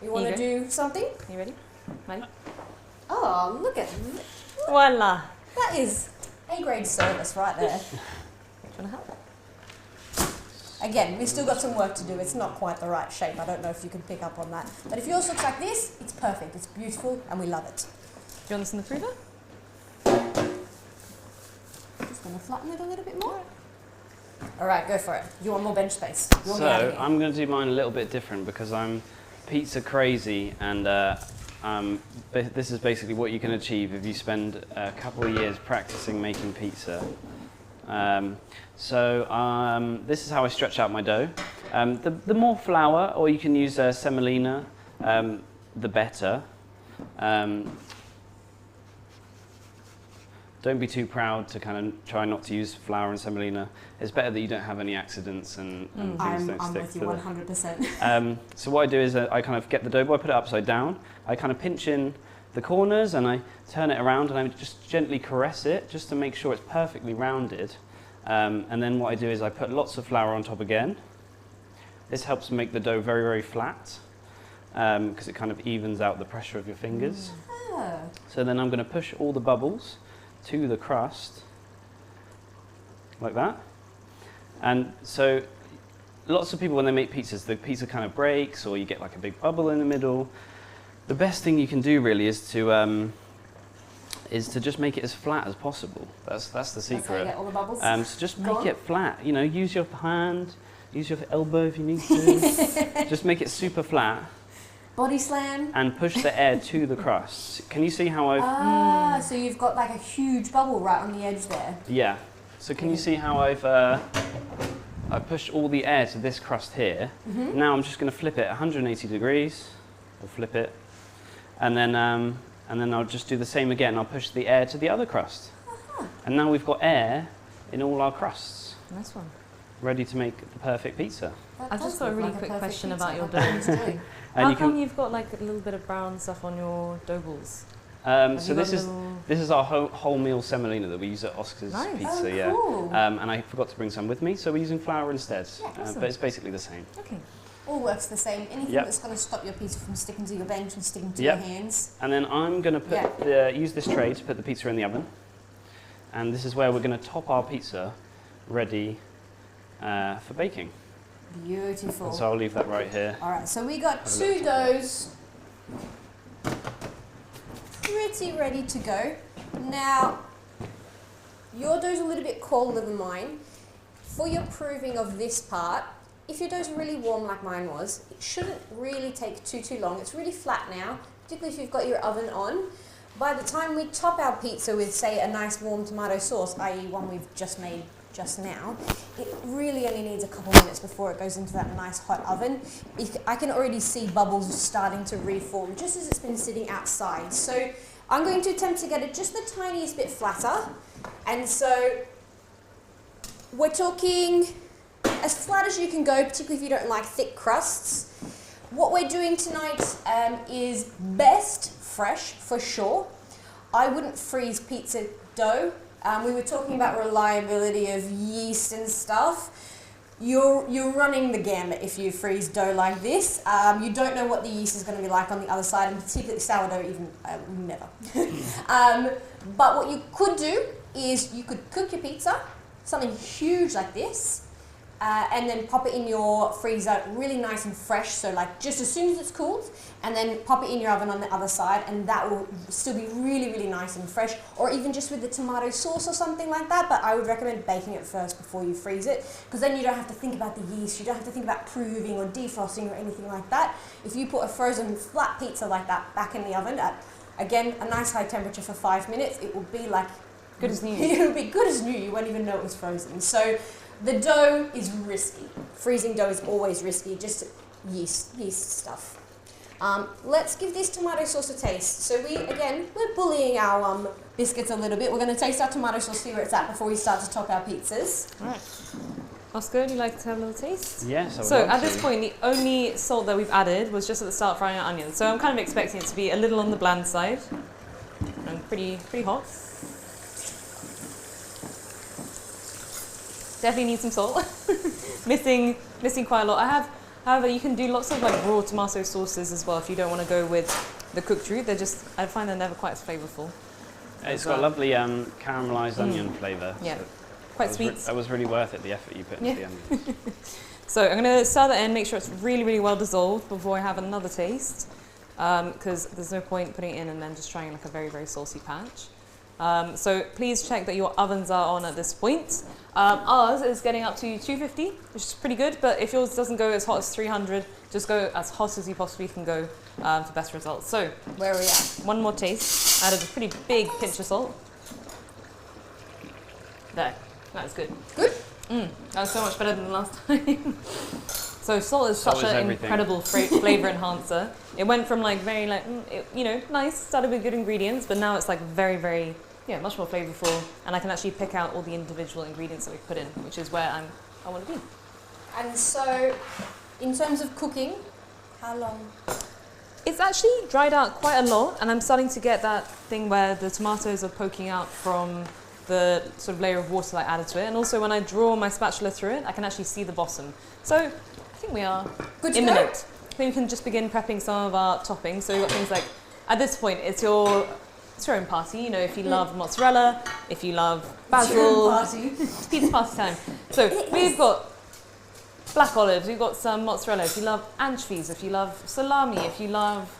You want to do something? You ready? Ready? Oh, look at Voila! that is A-grade service right there. Do you want to help? Again, we've still got some work to do. It's not quite the right shape. I don't know if you can pick up on that. But if yours looks like this, it's perfect. It's beautiful, and we love it. Do you want this in the freezer? Just going to flatten it a little bit more. All right, go for it. You want more bench space? You want me out of So here? I'm going to do mine a little bit different because I'm pizza crazy, and this is basically what you can achieve if you spend a couple of years practicing making pizza. This is how I stretch out my dough. The more flour, or you can use semolina, the better. Don't be too proud to kind of try not to use flour and semolina. It's better that you don't have any accidents and things don't I'm stick with to you the... 100%. So what I do is I kind of get the dough ball, I put it upside down, I kind of pinch in the corners and I turn it around and I just gently caress it just to make sure it's perfectly rounded. And then what I do is I put lots of flour on top again. This helps make the dough very, very flat because it kind of evens out the pressure of your fingers. Oh. So then I'm going to push all the bubbles to the crust like that. And so lots of people, when they make pizzas, the pizza kind of breaks or you get like a big bubble in the middle. The best thing you can do really is to just make it as flat as possible. That's the secret. That's how you get all the bubbles. So just make it flat. You know, use your hand, use your elbow if you need to. Just make it super flat. Body slam. And push the air to the crust. Can you see how I've... So you've got like a huge bubble right on the edge there. Yeah. So can you see how I've pushed all the air to this crust here? Mm-hmm. Now I'm just going to flip it 180 degrees. I'll flip it. And then I'll just do the same again. I'll push the air to the other crust. Uh-huh. And now we've got air in all our crusts. Nice one. Ready to make the perfect pizza. I've just got a really quick question about your dough. And How come you've got like a little bit of brown stuff on your dough balls? So this is our wholemeal semolina that we use at Oscar's Pizza. Oh, Yeah. cool. And I forgot to bring some with me, so we're using flour instead. Yeah, awesome. But it's basically the same. Okay. All works the same. Anything Yep. that's going to stop your pizza from sticking to your bench and sticking to Yep. your hands. And then I'm going to use this tray to put the pizza in the oven. And this is where we're going to top our pizza ready for baking. Beautiful. And so I'll leave that right here. All right, so we got 2 doughs pretty ready to go. Now, your dough's a little bit colder than mine. For your proving of this part, if your dough's really warm like mine was, it shouldn't really take too long. It's really flat now, particularly if you've got your oven on. By the time we top our pizza with, say, a nice warm tomato sauce, i.e. one we've just made just now, it really only needs a couple minutes before it goes into that nice hot oven. I can already see bubbles starting to reform just as it's been sitting outside. So I'm going to attempt to get it just the tiniest bit flatter. And so we're talking as flat as you can go, particularly if you don't like thick crusts. What we're doing tonight is best fresh for sure. I wouldn't freeze pizza dough. We were talking about reliability of yeast and stuff. You're running the gamut if you freeze dough like this. You don't know what the yeast is going to be like on the other side, and particularly sourdough, even never. But what you could do is you could cook your pizza, something huge like this, and then pop it in your freezer really nice and fresh, so like just as soon as it's cooled, and then pop it in your oven on the other side, and that will still be really nice and fresh, or even just with the tomato sauce or something like that. But I would recommend baking it first before you freeze it, because then you don't have to think about the yeast, you don't have to think about proving or defrosting or anything like that. If you put a frozen flat pizza like that back in the oven at, again, a nice high temperature for 5 minutes, it will be like Good as new. It'll be good as new, you won't even know it was frozen. So the dough is risky. Freezing dough is always risky, just yeast stuff. Let's give this tomato sauce a taste. So we're bullying our biscuits a little bit. We're going to taste our tomato sauce, see where it's at before we start to top our pizzas. All right. Oscar, would you like to have a little taste? Yes, I would So love at this to. point, the only salt that we've added was just at the start frying our onions. So I'm kind of expecting it to be a little on the bland side and pretty hot. Definitely need some salt. missing quite a lot. However, you can do lots of like raw tomato sauces as well if you don't want to go with the Cookery. I find they're never quite as flavourful. It's got lovely caramelised onion flavour. Yeah, so quite sweet. That was really worth it, the effort you put into the onions. So I'm going to stir that in, make sure it's really well dissolved before I have another taste, because there's no point putting it in and then just trying like a very saucy patch. So please check that your ovens are on at this point. Ours is getting up to 250, which is pretty good, but if yours doesn't go as hot as 300, just go as hot as you possibly can go for best results. So Where are we at? one more taste. Added a pretty big pinch of salt. There, that's good. Good? That was so much better than last time. So salt is such an everything. incredible flavour enhancer. It went from like very like, nice, started with good ingredients, but now it's like very, much more flavourful, and I can actually pick out all the individual ingredients that we put in, which is where I want to be. And so, in terms of cooking, how long? It's actually dried out quite a lot, and I'm starting to get that thing where the tomatoes are poking out from the sort of layer of water that I added to it, and also when I draw my spatula through it, I can actually see the bottom. So I think we are Good to imminent. go? I think we can just begin prepping some of our toppings. So we've got things like, at this point, it's your own party. You know, if you love mozzarella, if you love basil, Party. pizza party time. So we've got black olives, we've got some mozzarella. If you love anchovies, if you love salami, if you love...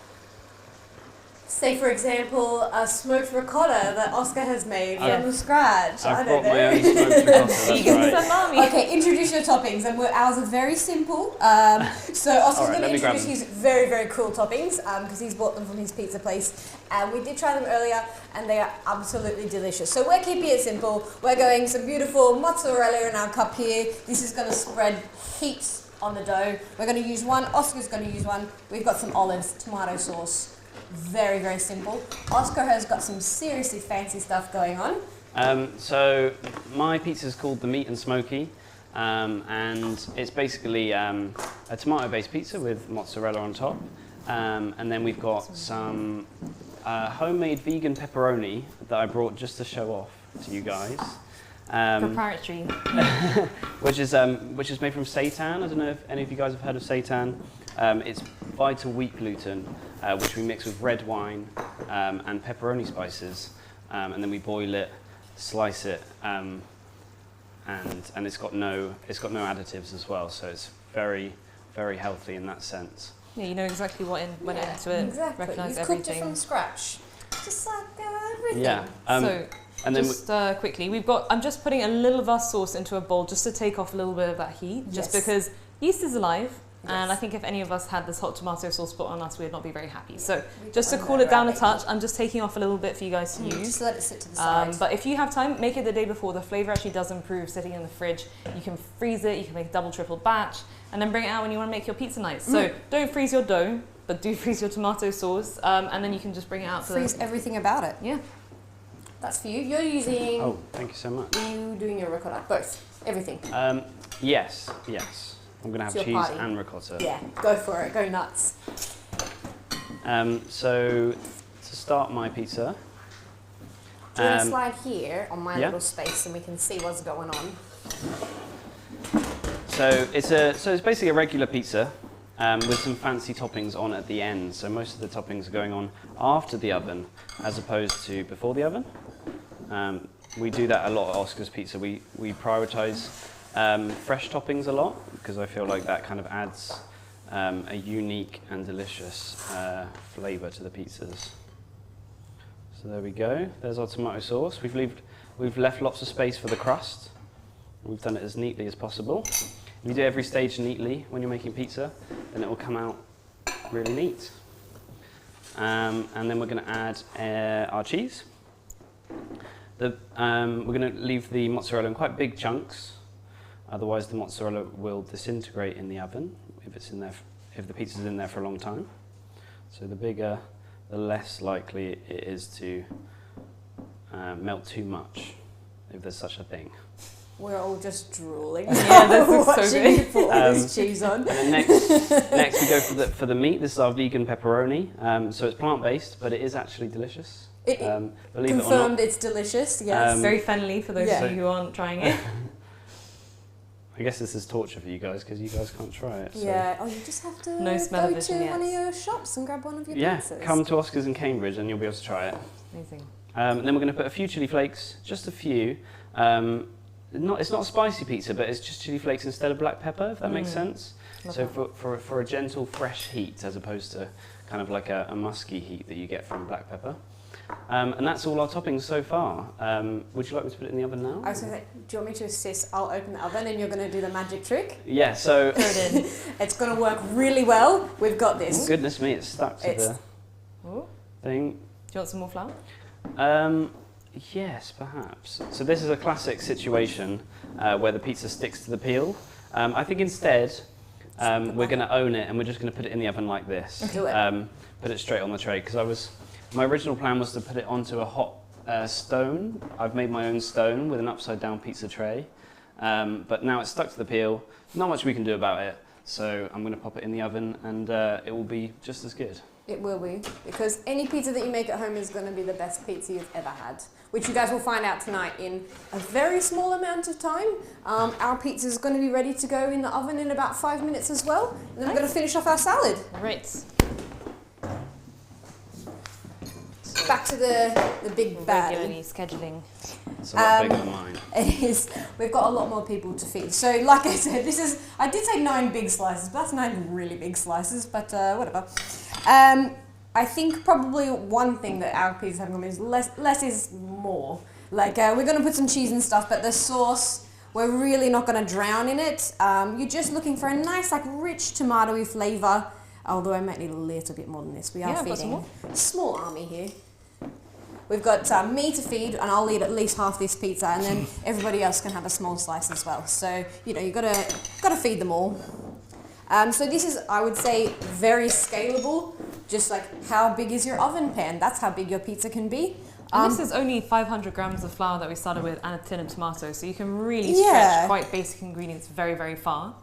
Say, for example, a smoked ricotta that Oscar has made Yeah. from scratch. I I've don't brought my know. own smoked ricotta, vegan that's right. salami. Okay, introduce your toppings, and ours are very simple. So Oscar's Alright, going to let me grab introduce his very cool toppings because he's bought them from his pizza place. We did try them earlier, and they are absolutely delicious. So we're keeping it simple. We're going some beautiful mozzarella in our cup here. This is going to spread heaps on the dough. We're going to use one. Oscar's going to use one. We've got some olives, tomato sauce. Very simple. Oscar has got some seriously fancy stuff going on. So my pizza is called the Meat and Smoky, and it's basically a tomato-based pizza with mozzarella on top, and then we've got some homemade vegan pepperoni that I brought just to show off to you guys. Proprietary. Which is made from seitan. I don't know if any of you guys have heard of seitan. It's vital wheat gluten, which we mix with red wine and pepperoni spices, and then we boil it, slice it, and it's got no additives as well, so it's very, very healthy in that sense. Yeah, you know exactly what went into it. Exactly. Recognise You've everything. cooked it from scratch, just like everything. Yeah. And then just quickly, I'm just putting a little of our sauce into a bowl just to take off a little bit of that heat, just because yeast is alive. Yes. And I think if any of us had this hot tomato sauce put on us, we'd not be very happy. So just to cool it down a touch, I'm just taking off a little bit for you guys to use. Just let it sit to the side. But if you have time, make it the day before. The flavour actually does improve sitting in the fridge. You can freeze it, you can make a double, triple batch, and then bring it out when you want to make your pizza nights. So don't freeze your dough, but do freeze your tomato sauce, and then you can just bring it out. Freeze everything about it. Yeah. That's for you. You're using... Oh, thank you so much. Are you doing your ricotta? Both? Everything? Yes. I'm going to have cheese and ricotta. Yeah, go for it. Go nuts. So, to start my pizza... Do you want to slide here on my little space and we can see what's going on? So it's basically a regular pizza with some fancy toppings on at the end. So most of the toppings are going on after the oven as opposed to before the oven. We do that a lot at Oscar's Pizza. We prioritise fresh toppings a lot because I feel like that kind of adds a unique and delicious flavour to the pizzas. So there we go. There's our tomato sauce. We've left lots of space for the crust. We've done it as neatly as possible. If you do every stage neatly when you're making pizza, then it will come out really neat. And then we're going to add our cheese. We're going to leave the mozzarella in quite big chunks, otherwise the mozzarella will disintegrate in the oven if the pizza's in there for a long time. So the bigger, the less likely it is to melt too much, if there's such a thing. We're all just drooling. Yeah, this looks so Watching good. you put all this cheese on. And then next we go for the meat. This is our vegan pepperoni. So it's plant-based, but it is actually delicious. It believe it or confirmed not. it's delicious, yes. Very friendly for those of you who aren't trying it. I guess this is torture for you guys because you guys can't try it. So. Yeah, you just have to No smell go of vision to yet. one of your shops and grab one of your pizzas. Come to Oscar's in Cambridge and you'll be able to try it. Amazing. And then we're going to put a few chili flakes, just a few. It's not a spicy pizza, but it's just chili flakes instead of black pepper, if that makes sense. So for a gentle, fresh heat, as opposed to kind of like a musky heat that you get from black pepper. And that's all our toppings so far. Would you like me to put it in the oven now? I was going to say, do you want me to assist? I'll open the oven and you're going to do the magic trick. Yeah, so... Put it in. It's going to work really well. We've got this. Goodness me, it's stuck to the thing. Do you want some more flour? Yes, perhaps. So this is a classic situation where the pizza sticks to the peel. I think instead we're going to own it and we're just going to put it in the oven like this. Do it. Put it straight on the tray because my original plan was to put it onto a hot stone. I've made my own stone with an upside down pizza tray, but now it's stuck to the peel. Not much we can do about it, so I'm going to pop it in the oven and it will be just as good. It will be, because any pizza that you make at home is going to be the best pizza you've ever had, which you guys will find out tonight in a very small amount of time. Our pizza is going to be ready to go in the oven in about 5 minutes as well, and then we're going to finish off our salad. Right. Back to the big bad. Regularly scheduling. It's a lot bigger than mine. It is. We've got a lot more people to feed. So, like I said, I did say 9 big slices, but that's 9 really big slices. But whatever. I think probably one thing that our pizzas have in common is less is more. Like we're going to put some cheese and stuff, but the sauce, we're really not going to drown in it. You're just looking for a nice, like, rich tomatoey flavour. Although I might need a little bit more than this. We are feeding a small army here. We've got me to feed, and I'll eat at least half this pizza, and then everybody else can have a small slice as well. So you've got to feed them all. So this is, I would say, very scalable. Just like how big is your oven pan? That's how big your pizza can be. And this is only 500 grams of flour that we started with and a tin of tomatoes, so you can really stretch quite basic ingredients very, very far.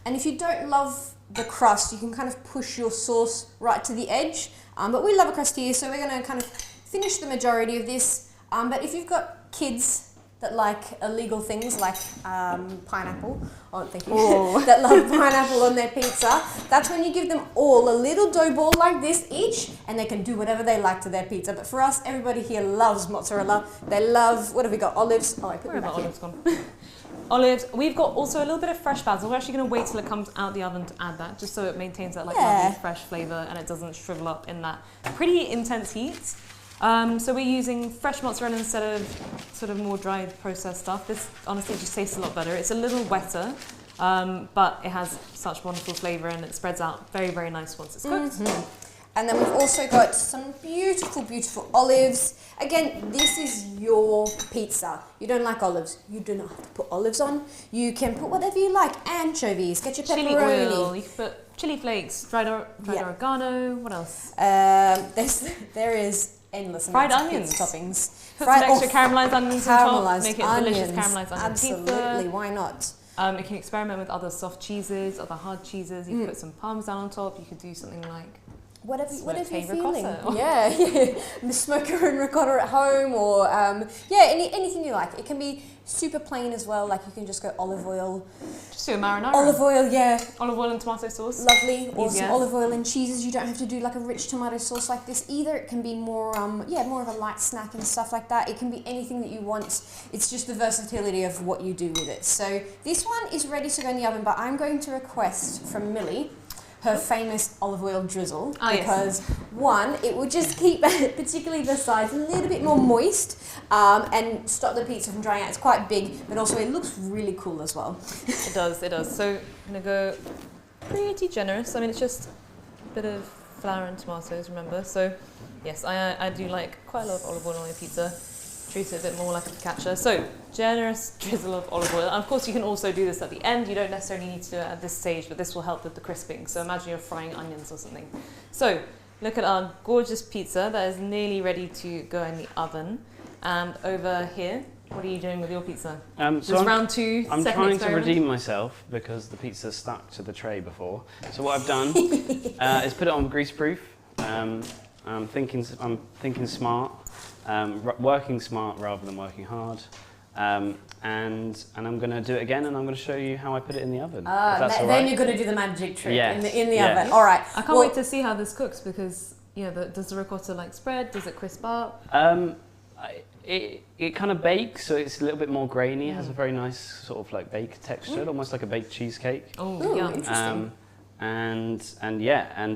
And if you don't love the crust, you can kind of push your sauce right to the edge. But we love a crust here, so we're going to kind of finish the majority of this. But if you've got kids that like illegal things like pineapple, that love pineapple on their pizza, that's when you give them all a little dough ball like this each, and they can do whatever they like to their pizza. But for us, everybody here loves mozzarella. They love, what have we got, olives? Oh, I put them back here. Olives gone? olives. We've got also a little bit of fresh basil. We're actually going to wait till it comes out the oven to add that, just so it maintains that like lovely fresh flavour and it doesn't shrivel up in that pretty intense heat. So we're using fresh mozzarella instead of sort of more dried processed stuff. This honestly just tastes a lot better. It's a little wetter, but it has such wonderful flavour and it spreads out very, very nice once it's cooked. And then we've also got some beautiful, beautiful olives. Again, this is your pizza. You don't like olives, you do not have to put olives on. You can put whatever you like, anchovies, get your pepperoni. Chili oil, you can put chili flakes, dried oregano, what else? There is endless fried amounts onions. of pizza toppings. Put some extra caramelised onions on top, Caramelised make it onions. delicious caramelised onion Absolutely, pizza. why not? You can experiment with other soft cheeses, other hard cheeses. You can put some parmesan on top. You could do something like whatever you're feeling. ricotta. Yeah, smoker and ricotta at home, or anything you like. It can be super plain as well. Like you can just go olive oil. Just do a marinara. Olive oil, yeah. Olive oil and tomato sauce. Lovely. Or Easier. some olive oil and cheeses. You don't have to do like a rich tomato sauce like this either. It can be more, more of a light snack and stuff like that. It can be anything that you want. It's just the versatility of what you do with it. So this one is ready to go in the oven, but I'm going to request from Millie her famous olive oil drizzle, because one, it will just keep particularly the sides a little bit more moist and stop the pizza from drying out. It's quite big, but also it looks really cool as well. It does. So I'm going to go pretty generous. I mean, it's just a bit of flour and tomatoes, remember? So yes, I do like quite a lot of olive oil on my pizza. Treat it a bit more like a focaccia. So, generous drizzle of olive oil. And of course, you can also do this at the end. You don't necessarily need to do it at this stage, but this will help with the crisping. So imagine you're frying onions or something. So, look at our gorgeous pizza that is nearly ready to go in the oven. And over here, what are you doing with your pizza? So round two, I'm trying experiment. to redeem myself because the pizza stuck to the tray before. So what I've done is put it on greaseproof. I'm thinking smart. Working smart rather than working hard, and I'm going to do it again, and I'm going to show you how I put it in the oven. Then you're going to do the magic trick in the oven. Yes. All right. I can't wait to see how this cooks because does the ricotta like spread? Does it crisp up? It kind of bakes, so it's a little bit more grainy. It has a very nice sort of like baked texture, almost like a baked cheesecake. Oh, yeah, interesting.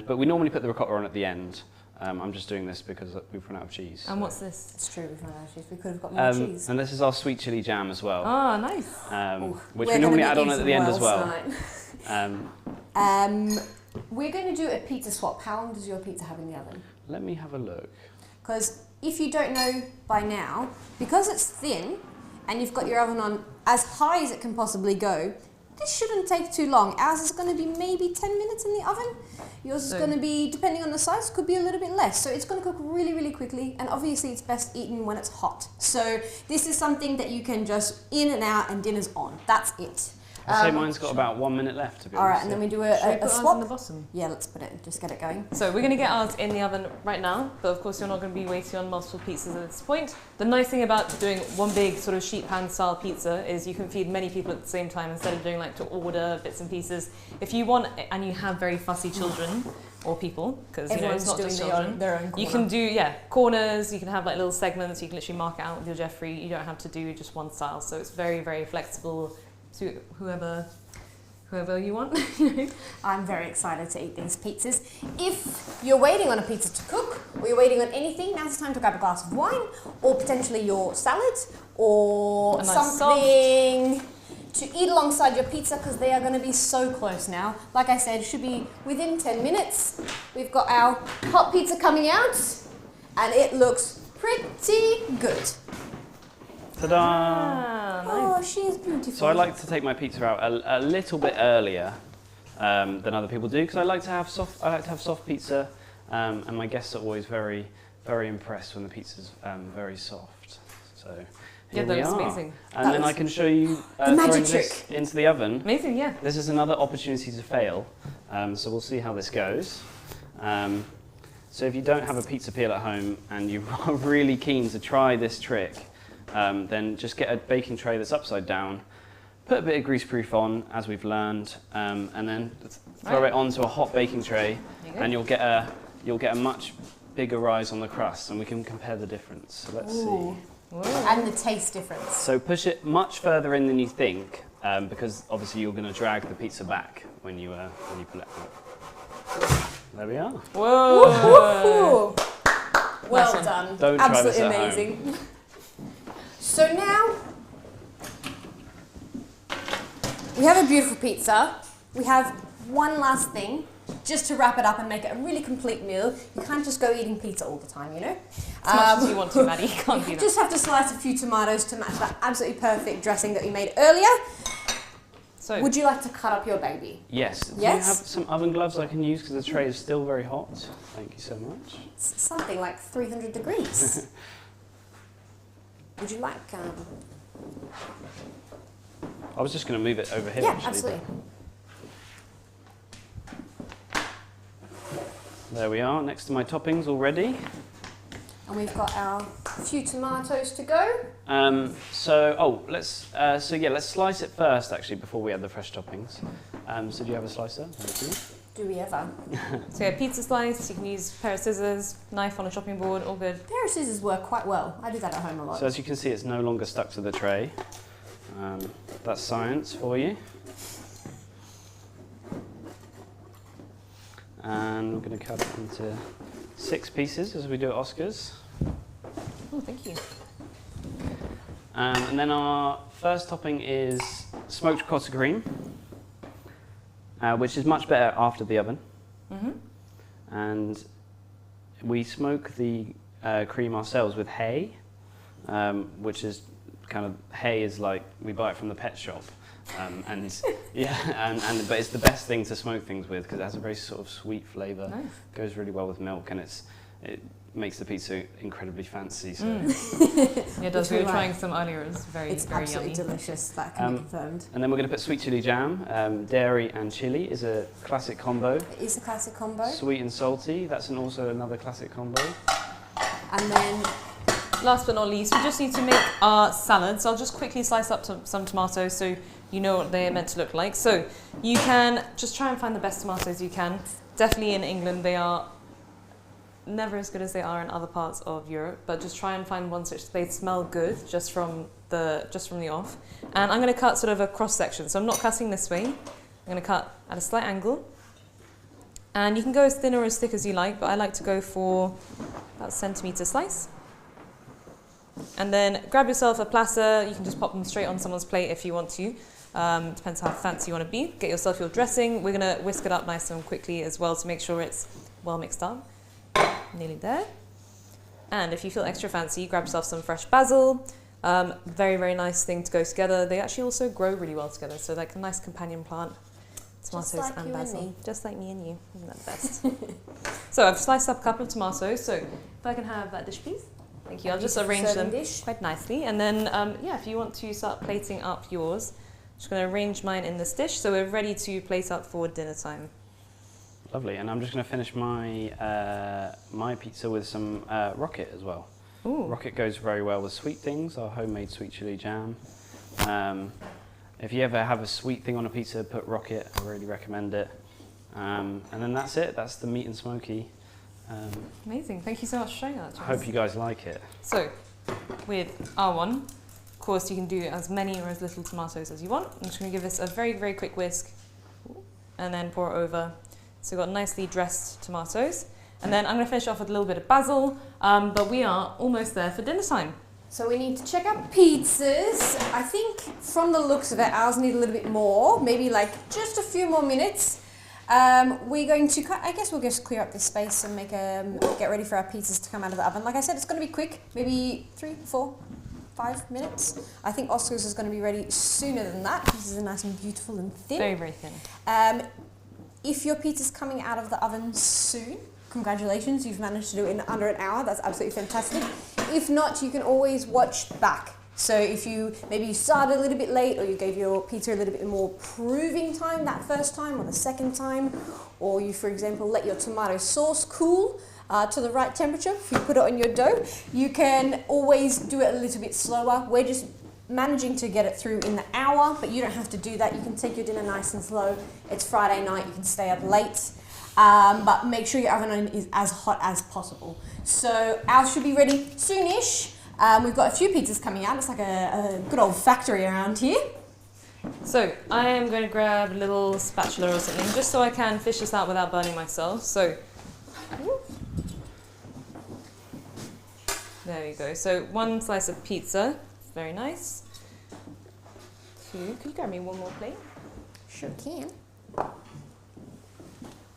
But we normally put the ricotta on at the end. I'm just doing this because we've run out of cheese. And what's this? It's true, we've run out of cheese. We could have got more cheese. And this is our sweet chili jam as well. Oh, nice. Which we normally add on at the end as well. We're going to do a pizza swap. How long does your pizza have in the oven? Let me have a look. Because if you don't know by now, because it's thin and you've got your oven on as high as it can possibly go, this shouldn't take too long. Ours is going to be maybe 10 minutes in the oven. Yours is going to be, depending on the size, could be a little bit less. So it's going to cook really, really quickly. And obviously it's best eaten when it's hot. So this is something that you can just in and out and dinner's on. That's it. I'd say mine's got about 1 minute left, to be honest. All right, and then we do a swap. On the bottom? Yeah, let's put it, just get it going. So we're going to get ours in the oven right now, but of course you're not going to be waiting on multiple pizzas at this point. The nice thing about doing one big sort of sheet pan style pizza is you can feed many people at the same time instead of doing like to order bits and pieces. If you want, and you have very fussy children, or people, because it's not just children. Their own corner. You can do corners. You can have like little segments. You can literally mark it out with your Jeffrey. You don't have to do just one style. So it's very, very flexible to whoever you want. I'm very excited to eat these pizzas. If you're waiting on a pizza to cook, or you're waiting on anything, now's the time to grab a glass of wine, or potentially your salad, or nice something to eat alongside your pizza, because they are going to be so close now. Like I said, it should be within 10 minutes. We've got our hot pizza coming out, and it looks pretty good. Ta-da! Ah, nice. Oh, she is beautiful. So I like to take my pizza out a little bit earlier than other people do because I like to have soft pizza, and my guests are always very, very impressed when the pizza's very soft. So here we are. Amazing. And then I can show you the magic throwing trick this into the oven. Amazing, yeah. This is another opportunity to fail, so we'll see how this goes. So if you don't have a pizza peel at home and you are really keen to try this trick, then just get a baking tray that's upside down, put a bit of greaseproof on, as we've learned, and then throw it onto a hot baking tray, and you'll get a much bigger rise on the crust, and we can compare the difference. So let's see. Whoa. and the taste difference. So push it much further in than you think, because obviously you're going to drag the pizza back when you pull it out. There we are. Whoa! Woohoo! Well Nice done. Don't try Absolutely this at home. amazing. So now we have a beautiful pizza. We have one last thing, just to wrap it up and make it a really complete meal. You can't just go eating pizza all the time, you know? As much as you want to, Maddie. You can't do You that. just have to slice a few tomatoes to match that absolutely perfect dressing that we made earlier. So, Would you like to cut up your baby? Yes. Do you Yes? have some oven gloves I can use because the tray is still very hot? Thank you so much. It's something like 300 degrees. Would you like... I was just going to move it over here. yeah, actually, absolutely. but there we are, next to my toppings already. And we've got our few tomatoes to go. Let's slice it first actually before we add the fresh toppings. So do you have a slicer? Thank you. Do we ever? so yeah, pizza slice. You can use a pair of scissors, knife on a chopping board, all good. A pair of scissors work quite well. I do that at home a lot. So as you can see, it's no longer stuck to the tray. That's science for you. And we're going to cut it into 6 pieces as we do at Oscar's. Oh, thank you. And then our first topping is smoked ricotta cream, which is much better after the oven. And we smoke the cream ourselves with hay, which is kind of, hay is like, we buy it from the pet shop. But it's the best thing to smoke things with because it has a very sort of sweet flavour. Nice. Goes really well with milk, and it makes the pizza incredibly fancy. So. Yeah, it does. Which We we were trying like. some earlier. It was very absolutely yummy. delicious. That can be confirmed. And then we're going to put sweet chili jam. Dairy and chili is a classic combo. It is a classic combo. Sweet and salty, that's also another classic combo. And then Last but not least, we just need to make our salad. So I'll just quickly slice up some tomatoes so you know what they're meant to look like. So you can just try and find the best tomatoes you can. Definitely in England, they are never as good as they are in other parts of Europe, but just try and find ones which they smell good just from the off. And I'm going to cut sort of a cross section. So I'm not cutting this way. I'm going to cut at a slight angle. And you can go as thin or as thick as you like, but I like to go for about a centimetre slice. And then grab yourself a platter. You can just pop them straight on someone's plate if you want to. Depends how fancy you want to be. Get yourself your dressing. We're going to whisk it up nice and quickly as well to make sure it's well mixed up. Nearly there. And if you feel extra fancy, grab yourself some fresh basil. Very, very nice thing to go together. They actually also grow really well together, so like a nice companion plant. Tomatoes like and you and basil. me. Just like me and you. Isn't that the best? So I've sliced up a couple of tomatoes. So if I can have that dish, please. Thank you. I'll just arrange them quite nicely. And then, if you want to start plating up yours, I'm just going to arrange mine in this dish. So we're ready to plate up for dinner time. Lovely, and I'm just going to finish my my pizza with some rocket as well. Ooh. Rocket goes very well with sweet things, our homemade sweet chili jam. If you ever have a sweet thing on a pizza, put rocket, I really recommend it. And then that's it, that's the meat and smoky. Amazing. Thank you so much for showing that. I hope you guys like it. So, with our one, of course, you can do as many or as little tomatoes as you want. I'm just going to give this a very, very quick whisk and then pour it over. So we've got nicely dressed tomatoes. And then I'm going to finish off with a little bit of basil, but we are almost there for dinner time. So we need to check out pizzas. I think from the looks of it, ours need a little bit more, maybe like just a few more minutes. We're going to, I guess we'll just clear up this space and make get ready for our pizzas to come out of the oven. Like I said, it's going to be quick, maybe 3, 4, 5 minutes. I think Oscar's is going to be ready sooner than that. This is nice and beautiful and thin. Very, very thin. If your pizza's coming out of the oven soon, congratulations, you've managed to do it in under an hour. That's absolutely fantastic. If not, you can always watch back. So if maybe you started a little bit late, or you gave your pizza a little bit more proving time that first time or the second time, or you, for example, let your tomato sauce cool to the right temperature, if you put it on your dough, you can always do it a little bit slower. We're just managing to get it through in the hour, but you don't have to do that. You can take your dinner nice and slow. It's Friday night, you can stay up late. But make sure your oven is as hot as possible. So ours should be ready soonish. We've got a few pizzas coming out. It's like a good old factory around here. So I am going to grab a little spatula or something just so I can fish this out without burning myself. So there we go. So 1 slice of pizza, very nice. 2, could you grab me 1 more plate? Sure can.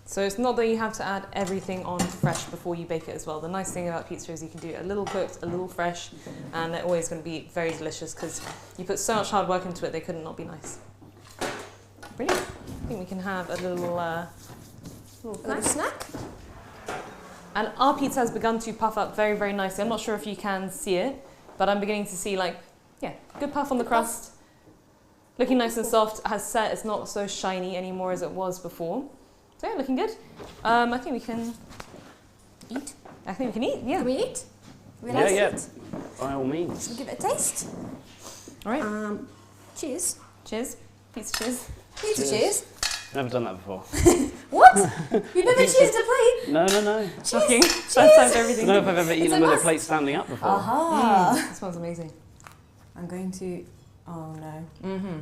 So it's not that you have to add everything on fresh before you bake it as well. The nice thing about pizza is you can do it a little cooked, a little fresh, and they're always going to be very delicious because you put so much hard work into it, they couldn't not be nice. Brilliant. I think we can have a little snack. And our pizza has begun to puff up very, very nicely. I'm not sure if you can see it, but I'm beginning to see good puff on the crust. Looking nice and soft, has set, it's not so shiny anymore as it was before. So yeah, looking good. I think we can eat. I think we can eat, yeah. Can we eat? Eat? By all means. Should we give it a taste? All right. Cheers. Cheers. Pizza cheers. Pizza cheers. Never done that before. What? You never cheersed a plate? No. Shocking. Cheers. First time for everything. I don't know if I've ever eaten a with a must. plate standing up before. Aha. It smells amazing. I'm going to... Oh no. Mm-hmm.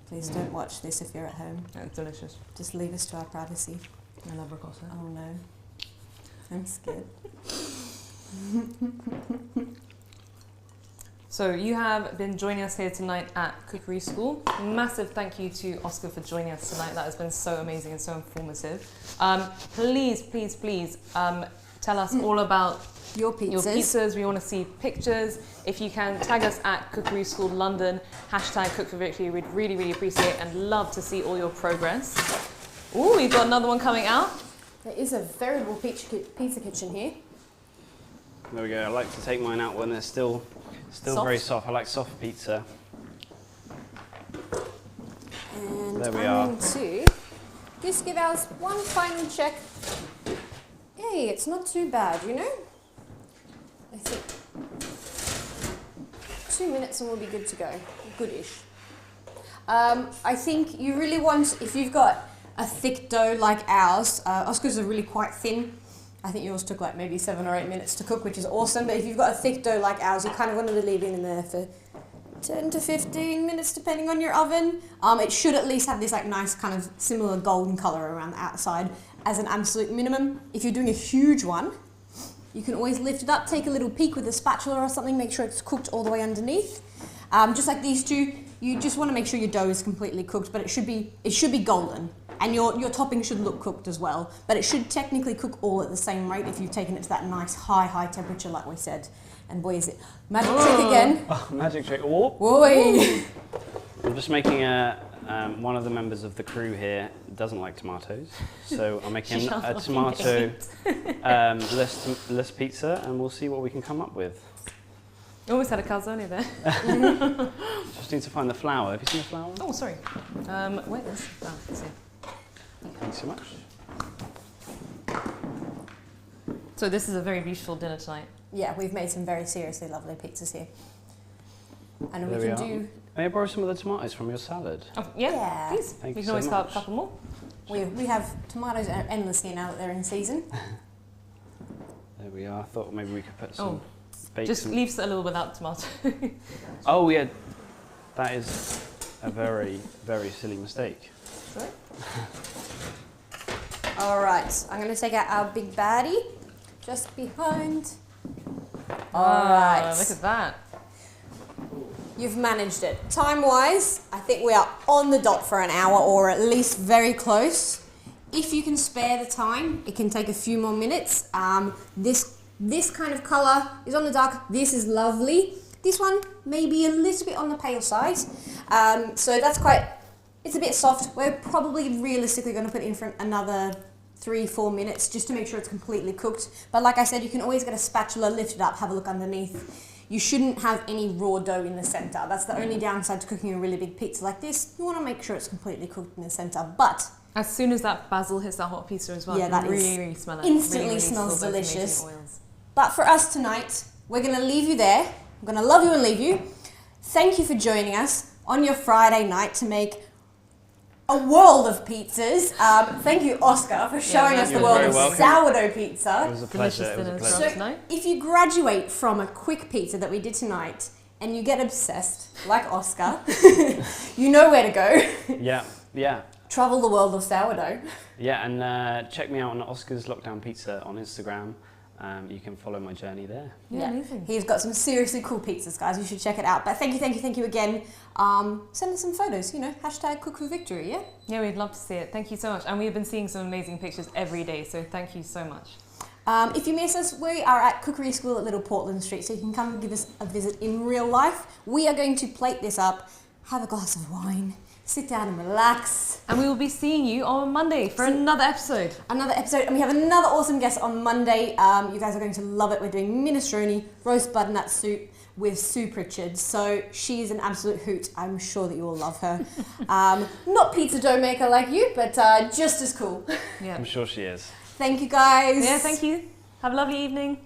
Please don't watch this if you're at home. It's delicious. Just leave us to our privacy. I love ricotta. Oh no. I'm scared. So you have been joining us here tonight at Cookery School. Massive thank you to Oscar for joining us tonight. That has been so amazing and so informative. Please tell us all about Your pizzas. your pizzas. We want to see pictures. If you can tag us at Cookery School London, #Cook for Victory. We'd really, really appreciate and love to see all your progress. Ooh, we've got another one coming out. There is a veritable pizza kitchen here. There we go. I like to take mine out when they're still Soft? very soft. I like soft pizza. And There we I'm are. going to just give ours one final check. Hey, it's not too bad, you know? I think 2 minutes and we'll be good to go. Goodish. I think you really want, if you've got a thick dough like ours, Oscar's are really quite thin. I think yours took like maybe 7 or 8 minutes to cook, which is awesome. But if you've got a thick dough like ours, you kind of want to leave it in there for 10 to 15 minutes, depending on your oven. It should at least have this like nice kind of similar golden color around the outside as an absolute minimum. If you're doing a huge one, you can always lift it up, take a little peek with a spatula or something, make sure it's cooked all the way underneath. Just like these two, you just want to make sure your dough is completely cooked, but it should be golden. And your topping should look cooked as well, but it should technically cook all at the same rate if you've taken it to that nice high temperature like we said. And boy, is it magic trick again. Oh, magic trick. Oh. Boy. I'm just making one of the members of the crew here doesn't like tomatoes, so I'm making a tomato less pizza, and we'll see what we can come up with. You almost had a calzone there. Just need to find the flour. Have you seen the flour? Oh, sorry. Where is? Oh, let's see. Thanks so much. So this is a very beautiful dinner tonight. Yeah, we've made some very seriously lovely pizzas here. And There we we can are. do... May I borrow some of the tomatoes from your salad? Oh, yeah, Yeah. please. Thank you you can always so cut a much. couple more. We have tomatoes endless here now that they're in season. There we are. I thought maybe we could put some Oh, bacon. just leaves it a little without tomato. Oh yeah, that is a very, very silly mistake. Sorry? All right, I'm going to take out our big baddie just behind. All right. Look at that. You've managed it. Time-wise, I think we are on the dot for an hour or at least very close. If you can spare the time, it can take a few more minutes. This kind of colour is on the dark. This is lovely. This one may be a little bit on the pale side. So that's it's a bit soft. We're probably realistically going to put it in for another 3-4 minutes just to make sure it's completely cooked. But like I said, you can always get a spatula, lift it up, have a look underneath. You shouldn't have any raw dough in the centre. That's the only downside to cooking a really big pizza like this. You want to make sure it's completely cooked in the centre. But As soon as that basil hits that hot pizza as well, Yeah, you that can is really smell it. instantly really smells those amazing delicious. oils. But for us tonight, we're going to leave you there. I'm going to love you and leave you. Thank you for joining us on your Friday night to make a world of pizzas. Thank you, Oscar, for showing us the you're world very of welcome. sourdough It pizza. was a Delicious pleasure. It was a dinners pleasure. for tonight. If you graduate from a quick pizza that we did tonight and you get obsessed, like Oscar, you know where to go. Yeah. Travel the world of sourdough. Yeah, and check me out on Oscar's Lockdown Pizza on Instagram. You can follow my journey there. Yeah, amazing. He's got some seriously cool pizzas, guys. You should check it out. But thank you again. Send us some photos, hashtag Cookery Victory, yeah? Yeah, we'd love to see it. Thank you so much. And we've been seeing some amazing pictures every day, so thank you so much. If you miss us, we are at Cookery School at Little Portland Street, so you can come and give us a visit in real life. We are going to plate this up, have a glass of wine, sit down and relax. And we will be seeing you on Monday for another episode. And we have another awesome guest on Monday. You guys are going to love it. We're doing minestrone, roast butternut soup with Sue Pritchard. So she's an absolute hoot. I'm sure that you will love her. Not pizza dough maker like you, but just as cool. Yeah. I'm sure she is. Thank you, guys. Yeah, thank you. Have a lovely evening.